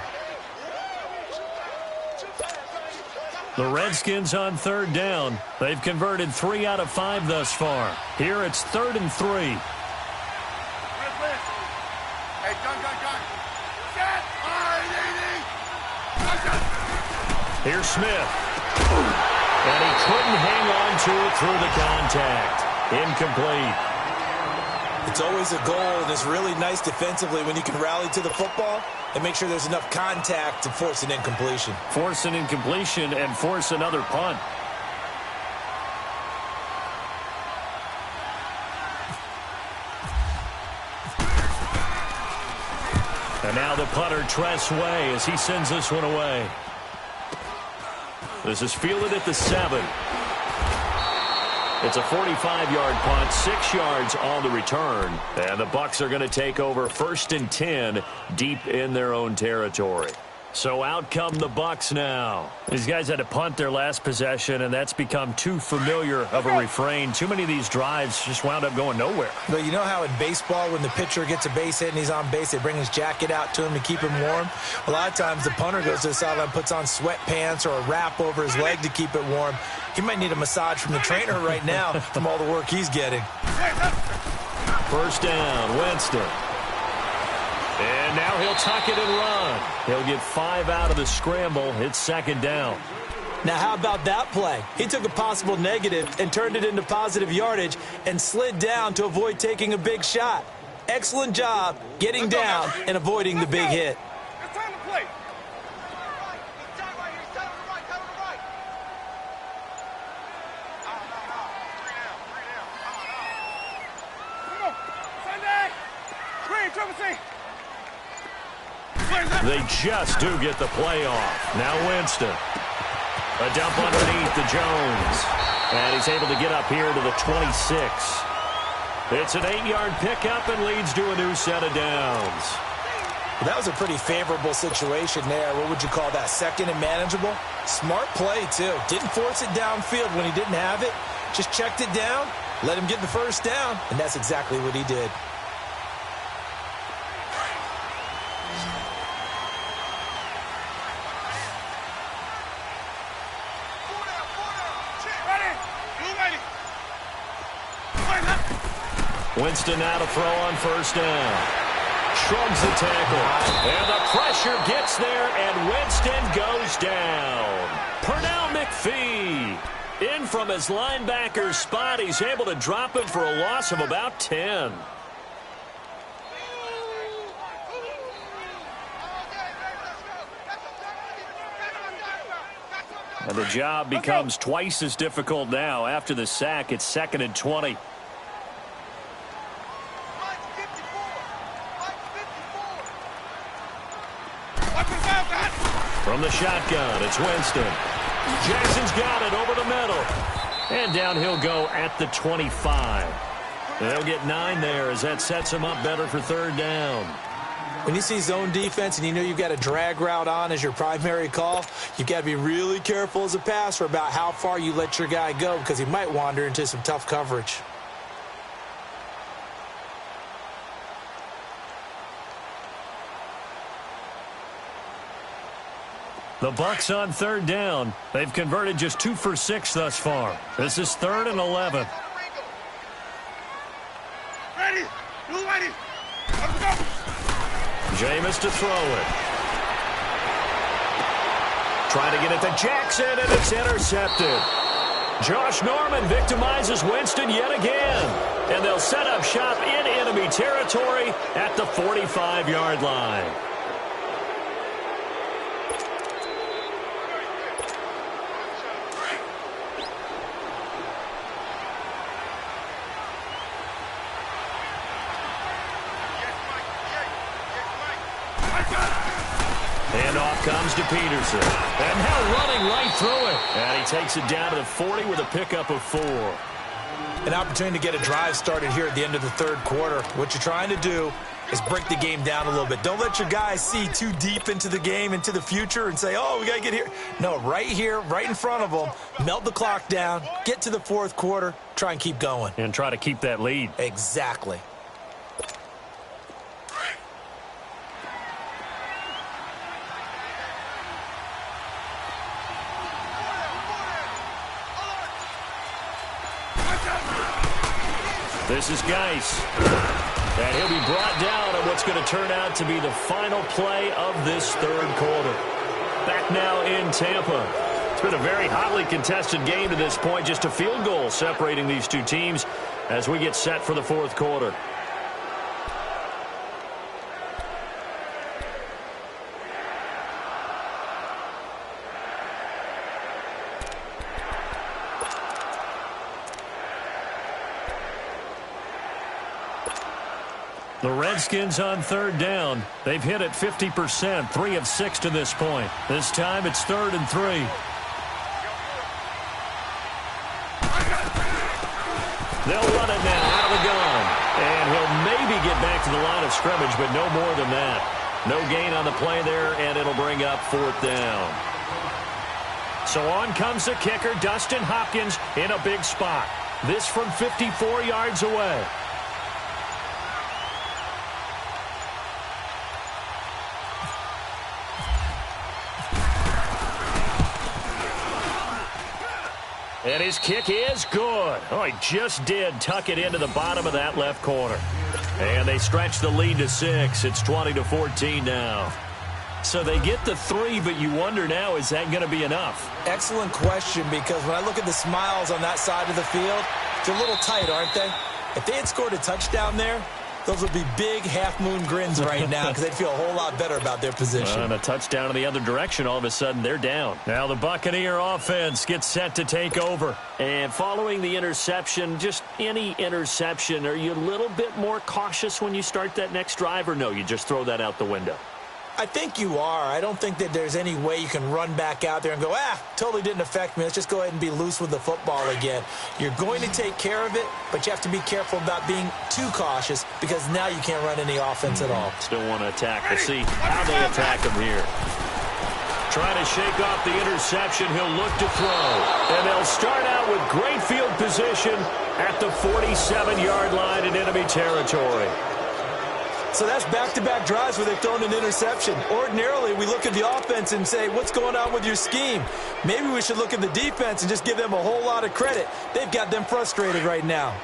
The Redskins on 3rd down. They've converted 3 out of 5 thus far. Here it's 3rd and 3. Here's Smith. And he couldn't hang on to it through the contact. Incomplete. It's always a goal, and it's really nice defensively when you can rally to the football and make sure there's enough contact to force an incompletion. Force an incompletion and force another punt. And now the punter, Tress Way, as he sends this one away. This is fielded at the 7. It's a 45-yard punt, 6 yards on the return. And the Bucs are going to take over 1st and 10 deep in their own territory. So out come the Bucs now. These guys had to punt their last possession, and that's become too familiar of a refrain. Too many of these drives just wound up going nowhere. But you know how in baseball, when the pitcher gets a base hit and he's on base, they bring his jacket out to him to keep him warm? A lot of times the punter goes to the sideline, puts on sweatpants or a wrap over his leg to keep it warm. He might need a massage from the trainer right now from all the work he's getting. First down, Winston. And now he'll tuck it and run. He'll get 5 out of the scramble. It's 2nd down. Now, how about that play? He took a possible negative and turned it into positive yardage and slid down to avoid taking a big shot. Excellent job getting down and avoiding the big hit. It's time to play. Come on, Sunday. Green, Trevor C. They just do get the play off. Now Winston. A dump underneath to Jones. And he's able to get up here to the 26. It's an 8-yard pickup and leads to a new set of downs. Well, that was a pretty favorable situation there. What would you call that? 2nd and manageable? Smart play, too. Didn't force it downfield when he didn't have it. Just checked it down, let him get the first down, and that's exactly what he did. Winston now to throw on 1st down. Shrugs the tackle. And the pressure gets there, and Winston goes down. Pernell McPhee in from his linebacker's spot. He's able to drop him for a loss of about 10. And the job becomes twice as difficult now. After the sack, it's 2nd and 20. From the shotgun, it's Winston. Jackson's got it over the middle. And down he'll go at the 25. They'll get 9 there as that sets him up better for 3rd down. When you see zone defense and you know you've got a drag route on as your primary call, you've got to be really careful as a passer about how far you let your guy go because he might wander into some tough coverage. The Bucs on 3rd down. They've converted just 2 for 6 thus far. This is 3rd and 11. Ready? You ready? Let's go. Jameis to throw it. Trying to get it to Jackson, and it's intercepted. Josh Norman victimizes Winston yet again. And they'll set up shop in enemy territory at the 45-yard line. And off comes to Peterson. And now running right through it. And he takes it down to the 40 with a pickup of 4. An opportunity to get a drive started here at the end of the 3rd quarter. What you're trying to do is break the game down a little bit. Don't let your guys see too deep into the game, into the future, and say, oh, we got to get here. No, right here, right in front of them, melt the clock down, get to the 4th quarter, try and keep going. And try to keep that lead. Exactly. This is Geis. And he'll be brought down on what's going to turn out to be the final play of this 3rd quarter. Back now in Tampa. It's been a very hotly contested game to this point. Just a field goal separating these two teams as we get set for the 4th quarter. The Redskins on third down. They've hit it 50%, 3 of 6 to this point. This time it's 3rd and 3. They'll run it now out of the gun. And he'll maybe get back to the line of scrimmage, but no more than that. No gain on the play there, and it'll bring up 4th down. So on comes the kicker, Dustin Hopkins, in a big spot. This from 54 yards away. And his kick is good. Oh, he just did tuck it into the bottom of that left corner. And they stretch the lead to 6. It's 20-14 now. So they get the 3, but you wonder now, is that going to be enough? Excellent question, because when I look at the smiles on that side of the field, they're a little tight, aren't they? If they had scored a touchdown there, those would be big half-moon grins right now because they'd feel a whole lot better about their position. And a touchdown in the other direction, all of a sudden they're down. Now the Buccaneer offense gets set to take over. And following the interception, just any interception, are you a little bit more cautious when you start that next drive, or no, you just throw that out the window? I think you are. I don't think that there's any way you can run back out there and go, totally didn't affect me. Let's just go ahead and be loose with the football again. You're going to take care of it, but you have to be careful about being too cautious because now you can't run any offense at all. Still want to attack. We'll see how they attack him here. Trying to shake off the interception. He'll look to throw. And they'll start out with great field position at the 47-yard line in enemy territory. So that's back-to-back drives where they've thrown an interception. Ordinarily, we look at the offense and say, what's going on with your scheme? Maybe we should look at the defense and just give them a whole lot of credit. They've got them frustrated right now.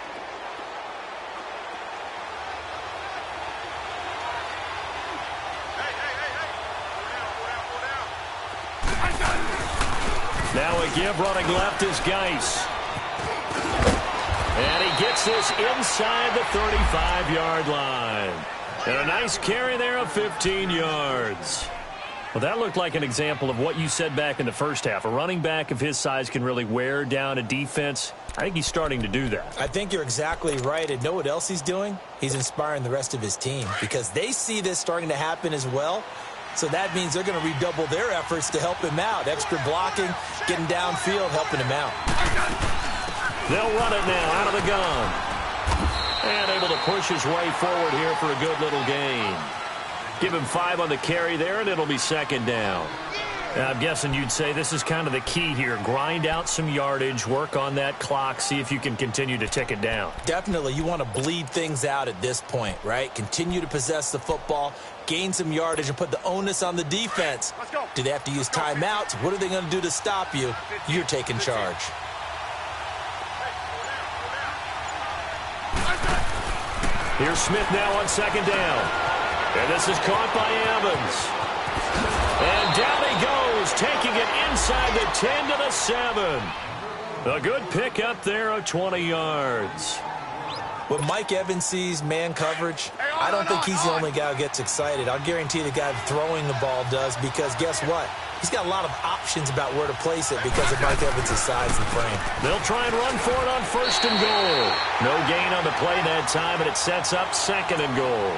Now a give running left is Geis. And he gets this inside the 35-yard line. And a nice carry there of 15 yards. Well, that looked like an example of what you said back in the first half. A running back of his size can really wear down a defense. I think he's starting to do that. I think you're exactly right. And know what else he's doing? He's inspiring the rest of his team because they see this starting to happen as well. So that means they're going to redouble their efforts to help him out. Extra blocking, getting downfield, helping him out. They'll run it now out of the gun. And able to push his way forward here for a good little gain. Give him 5 on the carry there, and it'll be 2nd down. I'm guessing you'd say this is kind of the key here. Grind out some yardage, work on that clock, see if you can continue to tick it down. Definitely. You want to bleed things out at this point, right? Continue to possess the football, gain some yardage, and put the onus on the defense. Do they have to use timeouts? What are they going to do to stop you? You're taking charge. Here's Smith now on 2nd down. And this is caught by Evans. And down he goes, taking it inside the 10 to the 7. A good pickup there of 20 yards. When Mike Evans sees man coverage, I don't think he's the only guy who gets excited. I'll guarantee the guy throwing the ball does because guess what? He's got a lot of options about where to place it because of Mike Evans' size and frame. They'll try and run for it on 1st and goal. No gain on the play that time, and it sets up 2nd and goal.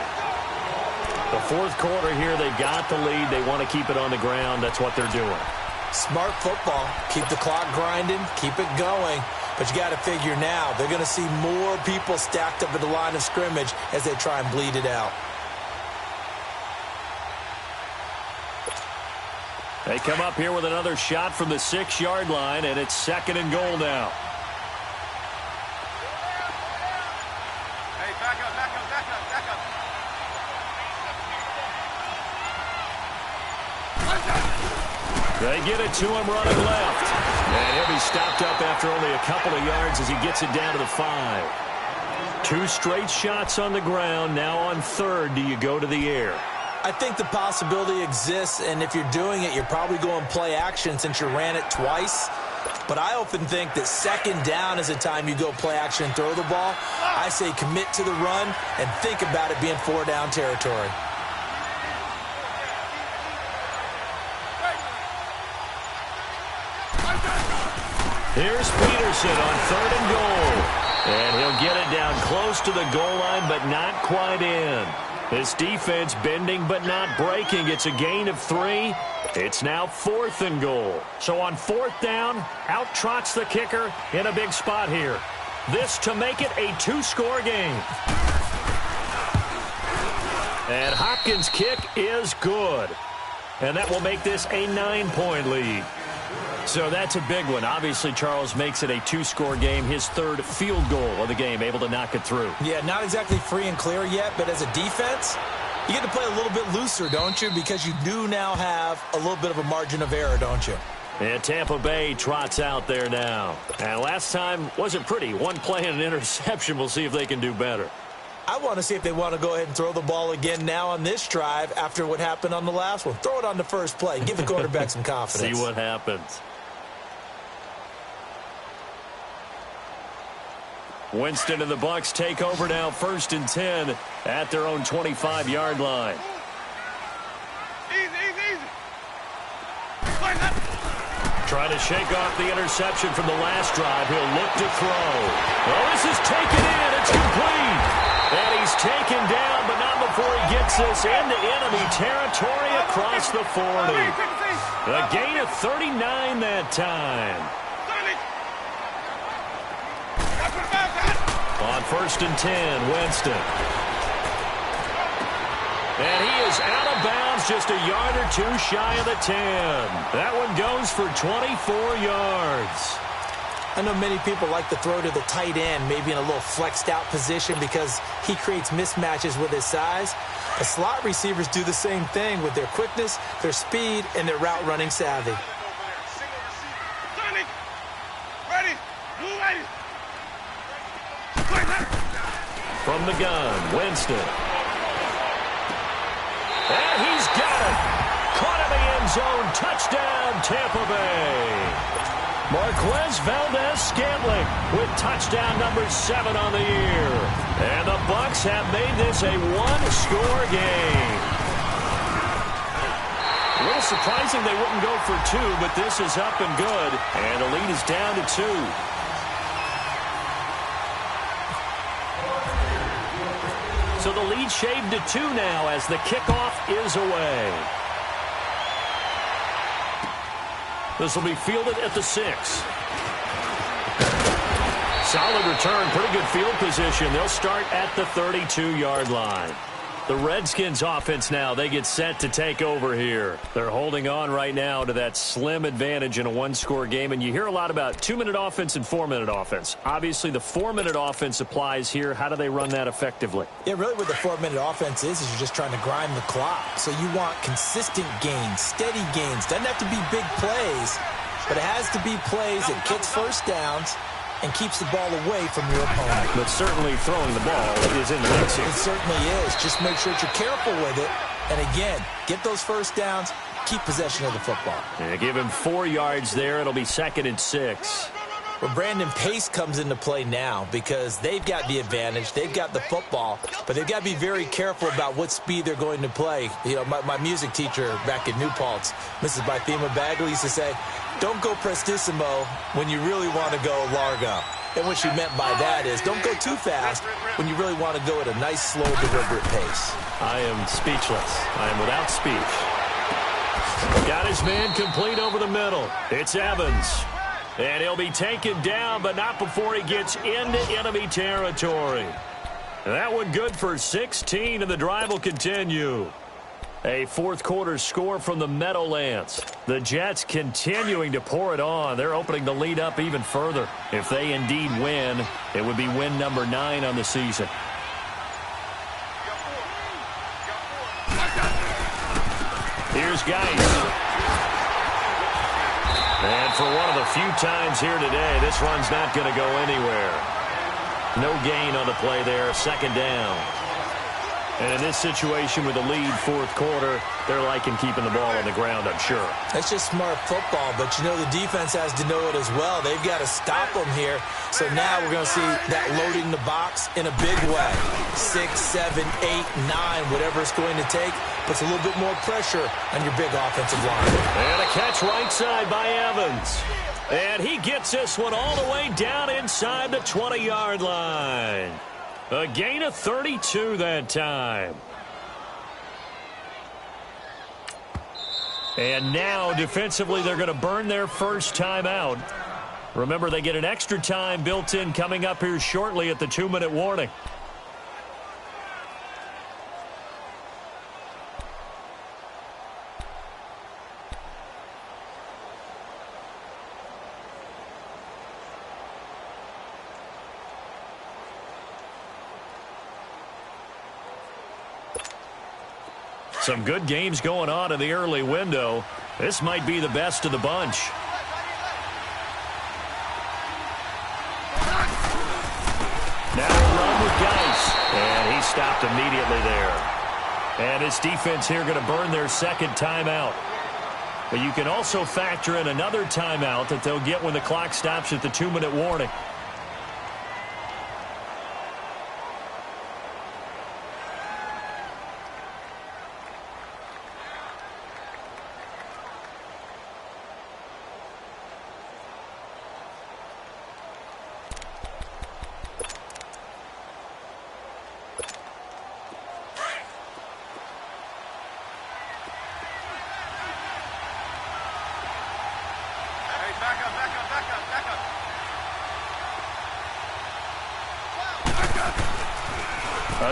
The 4th quarter here, they've got the lead. They want to keep it on the ground. That's what they're doing. Smart football. Keep the clock grinding. Keep it going. But you got to figure now, they're going to see more people stacked up at the line of scrimmage as they try and bleed it out. They come up here with another shot from the 6-yard line, and it's 2nd and goal now. Hey, back up. They get it to him running left. And he'll be stopped up after only a couple of yards as he gets it down to the 5. 2 straight shots on the ground. Now on 3rd, do you go to the air? I think the possibility exists, and if you're doing it, you're probably going play action since you ran it twice. But I often think that 2nd down is the time you go play action and throw the ball. I say commit to the run and think about it being 4-down territory. Here's Peterson on 3rd and goal. And he'll get it down close to the goal line, but not quite in. This defense bending but not breaking. It's a gain of 3. It's now 4th and goal. So on 4th down, out trots the kicker in a big spot here. This to make it a 2-score game. And Hopkins' kick is good. And that will make this a 9-point lead. So that's a big one. Obviously, Charles makes it a 2-score game. His 3rd field goal of the game, able to knock it through. Yeah, not exactly free and clear yet, but as a defense, you get to play a little bit looser, don't you? Because you do now have a little bit of a margin of error, don't you? And Tampa Bay trots out there now. And last time wasn't pretty. One play and an interception. We'll see if they can do better. I want to see if they want to go ahead and throw the ball again now on this drive after what happened on the last one. Throw it on the first play. Give the quarterback some confidence. See what happens. Winston and the Bucs take over now, 1st and 10 at their own 25-yard line. Easy. Trying to shake off the interception from the last drive. He'll look to throw. Oh, this is taken in. It's complete. And he's taken down, but not before he gets this into enemy territory across the 40. A gain of 39 that time. On 1st and 10, Winston. And he is out of bounds, just a yard or 2 shy of the 10. That one goes for 24 yards. I know many people like to throw to the tight end, maybe in a little flexed out position because he creates mismatches with his size. The slot receivers do the same thing with their quickness, their speed, and their route running savvy. From the gun, Winston. And he's got it. Caught in the end zone. Touchdown, Tampa Bay. Marquez Valdez-Scantling with touchdown number 7 on the year. And the Bucs have made this a 1-score game. A little surprising they wouldn't go for 2, but this is up and good. And the lead is down to 2. So the lead shaved to 2 now as the kickoff is away. This will be fielded at the 6. Solid return, pretty good field position. They'll start at the 32-yard line. The Redskins offense now, they get set to take over here. They're holding on right now to that slim advantage in a 1-score game, and you hear a lot about 2-minute offense and 4-minute offense. Obviously, the 4-minute offense applies here. How do they run that effectively? Yeah, really what the 4-minute offense is you're just trying to grind the clock. So you want consistent gains, steady gains. Doesn't have to be big plays, but it has to be plays that gets first downs and keeps the ball away from your opponent. But certainly throwing the ball is in the mix here. It certainly is. Just make sure that you're careful with it. And again, get those first downs, keep possession of the football. Yeah, give him 4 yards there. It'll be 2nd and 6. Well, Brandon, pace comes into play now because they've got the advantage. They've got the football, but they've got to be very careful about what speed they're going to play. You know, my music teacher back in New Paltz, Mrs. Bythema Bagley, used to say, don't go prestissimo when you really want to go largo. And what she meant by that is don't go too fast when you really want to go at a nice, slow, deliberate pace. I am speechless. I am without speech. Got his man complete over the middle. It's Evans. And he'll be taken down, but not before he gets into enemy territory. That one good for 16, and the drive will continue. A 4th quarter score from the Meadowlands. The Jets continuing to pour it on. They're opening the lead up even further. If they indeed win, it would be win number 9 on the season. Here's Geis. And for one of the few times here today, this run's not going to go anywhere. No gain on the play there, 2nd down. And in this situation with the lead 4th quarter, they're liking keeping the ball on the ground, I'm sure. That's just smart football, but you know the defense has to know it as well. They've got to stop them here. So now we're going to see that loading the box in a big way. 6, 7, 8, 9, whatever it's going to take, puts a little bit more pressure on your big offensive line. And a catch right side by Evans. And he gets this one all the way down inside the 20-yard line. A gain of 32 that time. And now, defensively, they're going to burn their first timeout. Remember, they get an extra time built in coming up here shortly at the 2-minute warning. Some good games going on in the early window. This might be the best of the bunch. Now a run with Geis. And he stopped immediately there. And his defense here going to burn their second timeout. But you can also factor in another timeout that they'll get when the clock stops at the 2-minute warning.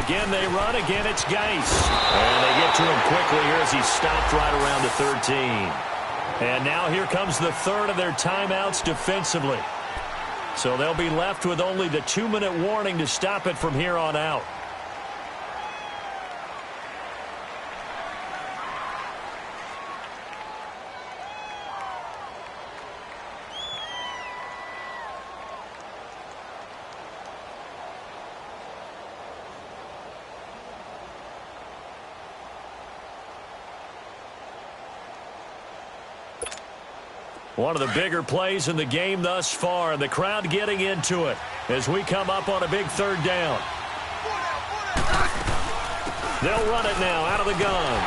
Again, they run. Again, it's Geis. And they get to him quickly here as he stopped right around the 13. And now here comes the third of their timeouts defensively. So they'll be left with only the 2-minute warning to stop it from here on out. One of the bigger plays in the game thus far, and the crowd getting into it as we come up on a big third down. They'll run it now out of the gun.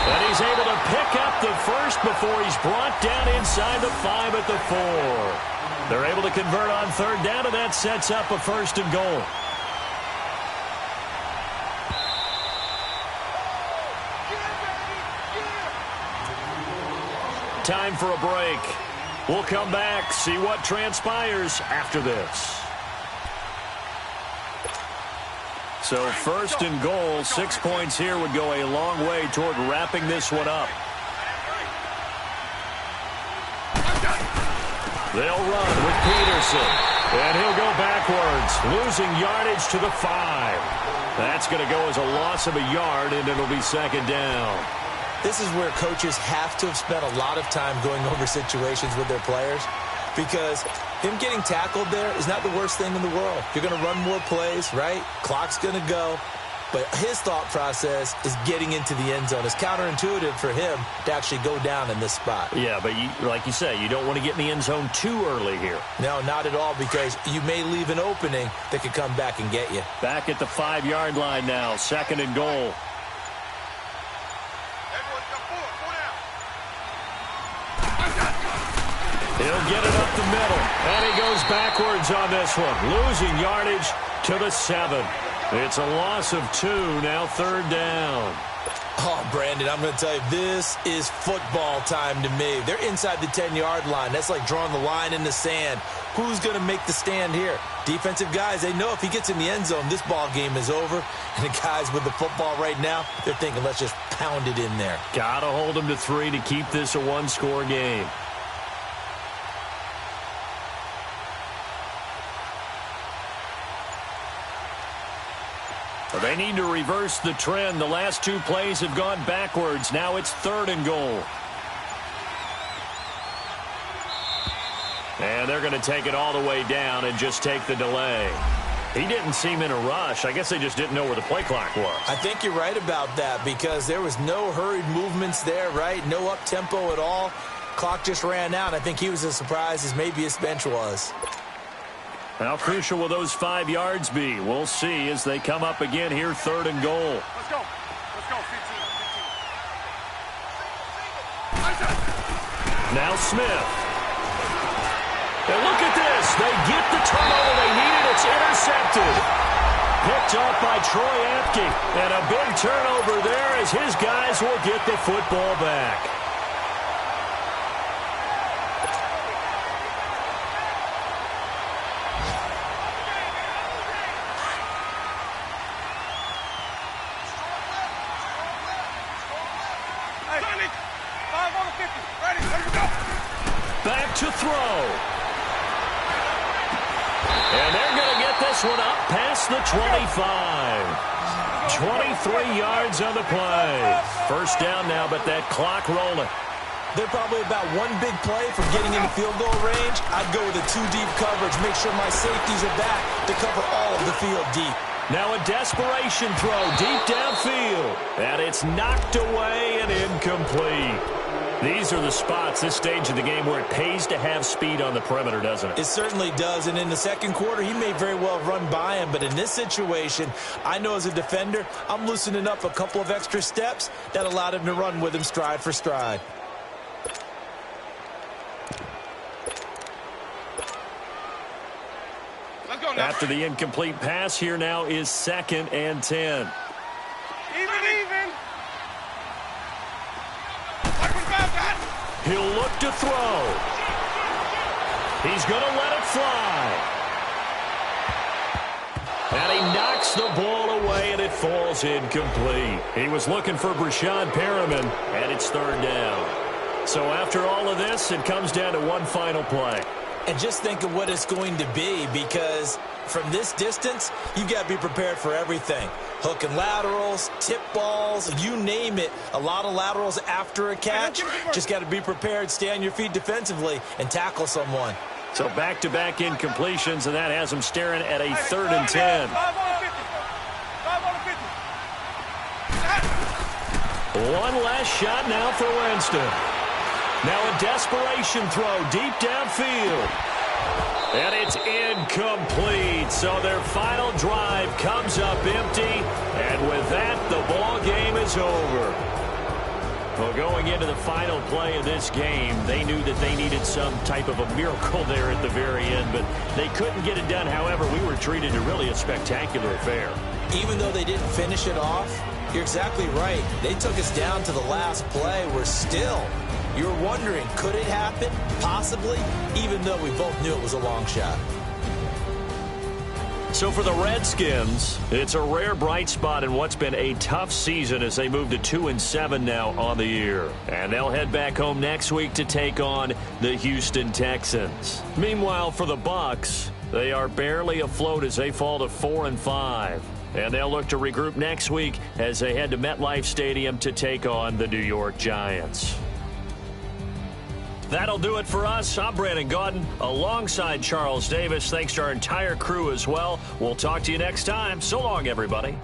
And he's able to pick up the first before he's brought down inside the 5 at the 4. They're able to convert on third down, and that sets up a 1st and goal. Time for a break. We'll come back, see what transpires after this. So 1st and goal, 6 points here would go a long way toward wrapping this one up. They'll run with Peterson. And he'll go backwards, losing yardage to the 5. That's going to go as a loss of a yard, and it'll be 2nd down. This is where coaches have to have spent a lot of time going over situations with their players, because him getting tackled there is not the worst thing in the world. You're going to run more plays, right? Clock's going to go. But his thought process is getting into the end zone. It's counterintuitive for him to actually go down in this spot. Yeah, but like you say, you don't want to get in the end zone too early here. No, not at all, because you may leave an opening that could come back and get you. Back at the 5-yard line now, 2nd and goal. He'll get it up the middle, and he goes backwards on this one, losing yardage to the 7. It's a loss of 2, now 3rd down. Oh, Brandon, I'm going to tell you, this is football time to me. They're inside the 10-yard line. That's like drawing the line in the sand. Who's going to make the stand here? Defensive guys, they know if he gets in the end zone, this ball game is over. And the guys with the football right now, they're thinking, let's just pound it in there. Got to hold them to 3 to keep this a 1-score game. They need to reverse the trend. The last 2 plays have gone backwards. Now it's 3rd and goal. And they're going to take it all the way down and just take the delay. He didn't seem in a rush. I guess they just didn't know where the play clock was. I think you're right about that, because there was no hurried movements there, right? No up-tempo at all. Clock just ran out. I think he was as surprised as maybe his bench was. How crucial will those 5 yards be? We'll see as they come up again here, 3rd and goal. Let's go. Let's go, 15. Now Smith. And look at this. They get the turnover they needed. It's intercepted. Picked up by Troy Apke. And a big turnover there as his guys will get the football back. Back to throw. And they're going to get this one up past the 25. 23 yards on the play. First down now, but that clock rolling. They're probably about one big play from getting into field goal range. I'd go with a two-deep coverage. Make sure my safeties are back to cover all of the field deep. Now a desperation throw deep downfield. And it's knocked away and incomplete. These are the spots, this stage of the game, where it pays to have speed on the perimeter, doesn't it? It certainly does. And in the second quarter, he may very well run by him. But in this situation, I know as a defender, I'm loosening up a couple of extra steps that allowed him to run with him stride for stride. After the incomplete pass, here now is 2nd and 10. Even. He'll look to throw. He's going to let it fly. And he knocks the ball away, and it falls incomplete. He was looking for Brashad Perriman, and it's 3rd down. So after all of this, it comes down to one final play. And just think of what it's going to be, because from this distance, you've got to be prepared for everything. Hook and laterals, tip balls, you name it. A lot of laterals after a catch. Just got to be prepared, stay on your feet defensively, and tackle someone. So back-to-back incompletions, and that has him staring at a 3rd and 10. 5 on 50. One last shot now for Winston. Now a desperation throw deep downfield. And it's incomplete. So their final drive comes up empty. And with that, the ball game is over. Well, going into the final play of this game, they knew that they needed some type of a miracle there at the very end, but they couldn't get it done. However, we were treated to really a spectacular affair. Even though they didn't finish it off, you're exactly right. They took us down to the last play. We're still... You're wondering, could it happen? Possibly, even though we both knew it was a long shot. So for the Redskins, it's a rare bright spot in what's been a tough season as they move to 2-7 now on the year. And they'll head back home next week to take on the Houston Texans. Meanwhile, for the Bucs, they are barely afloat as they fall to 4-5. And they'll look to regroup next week as they head to MetLife Stadium to take on the New York Giants. That'll do it for us. I'm Brandon Gaudin alongside Charles Davis. Thanks to our entire crew as well. We'll talk to you next time. So long, everybody.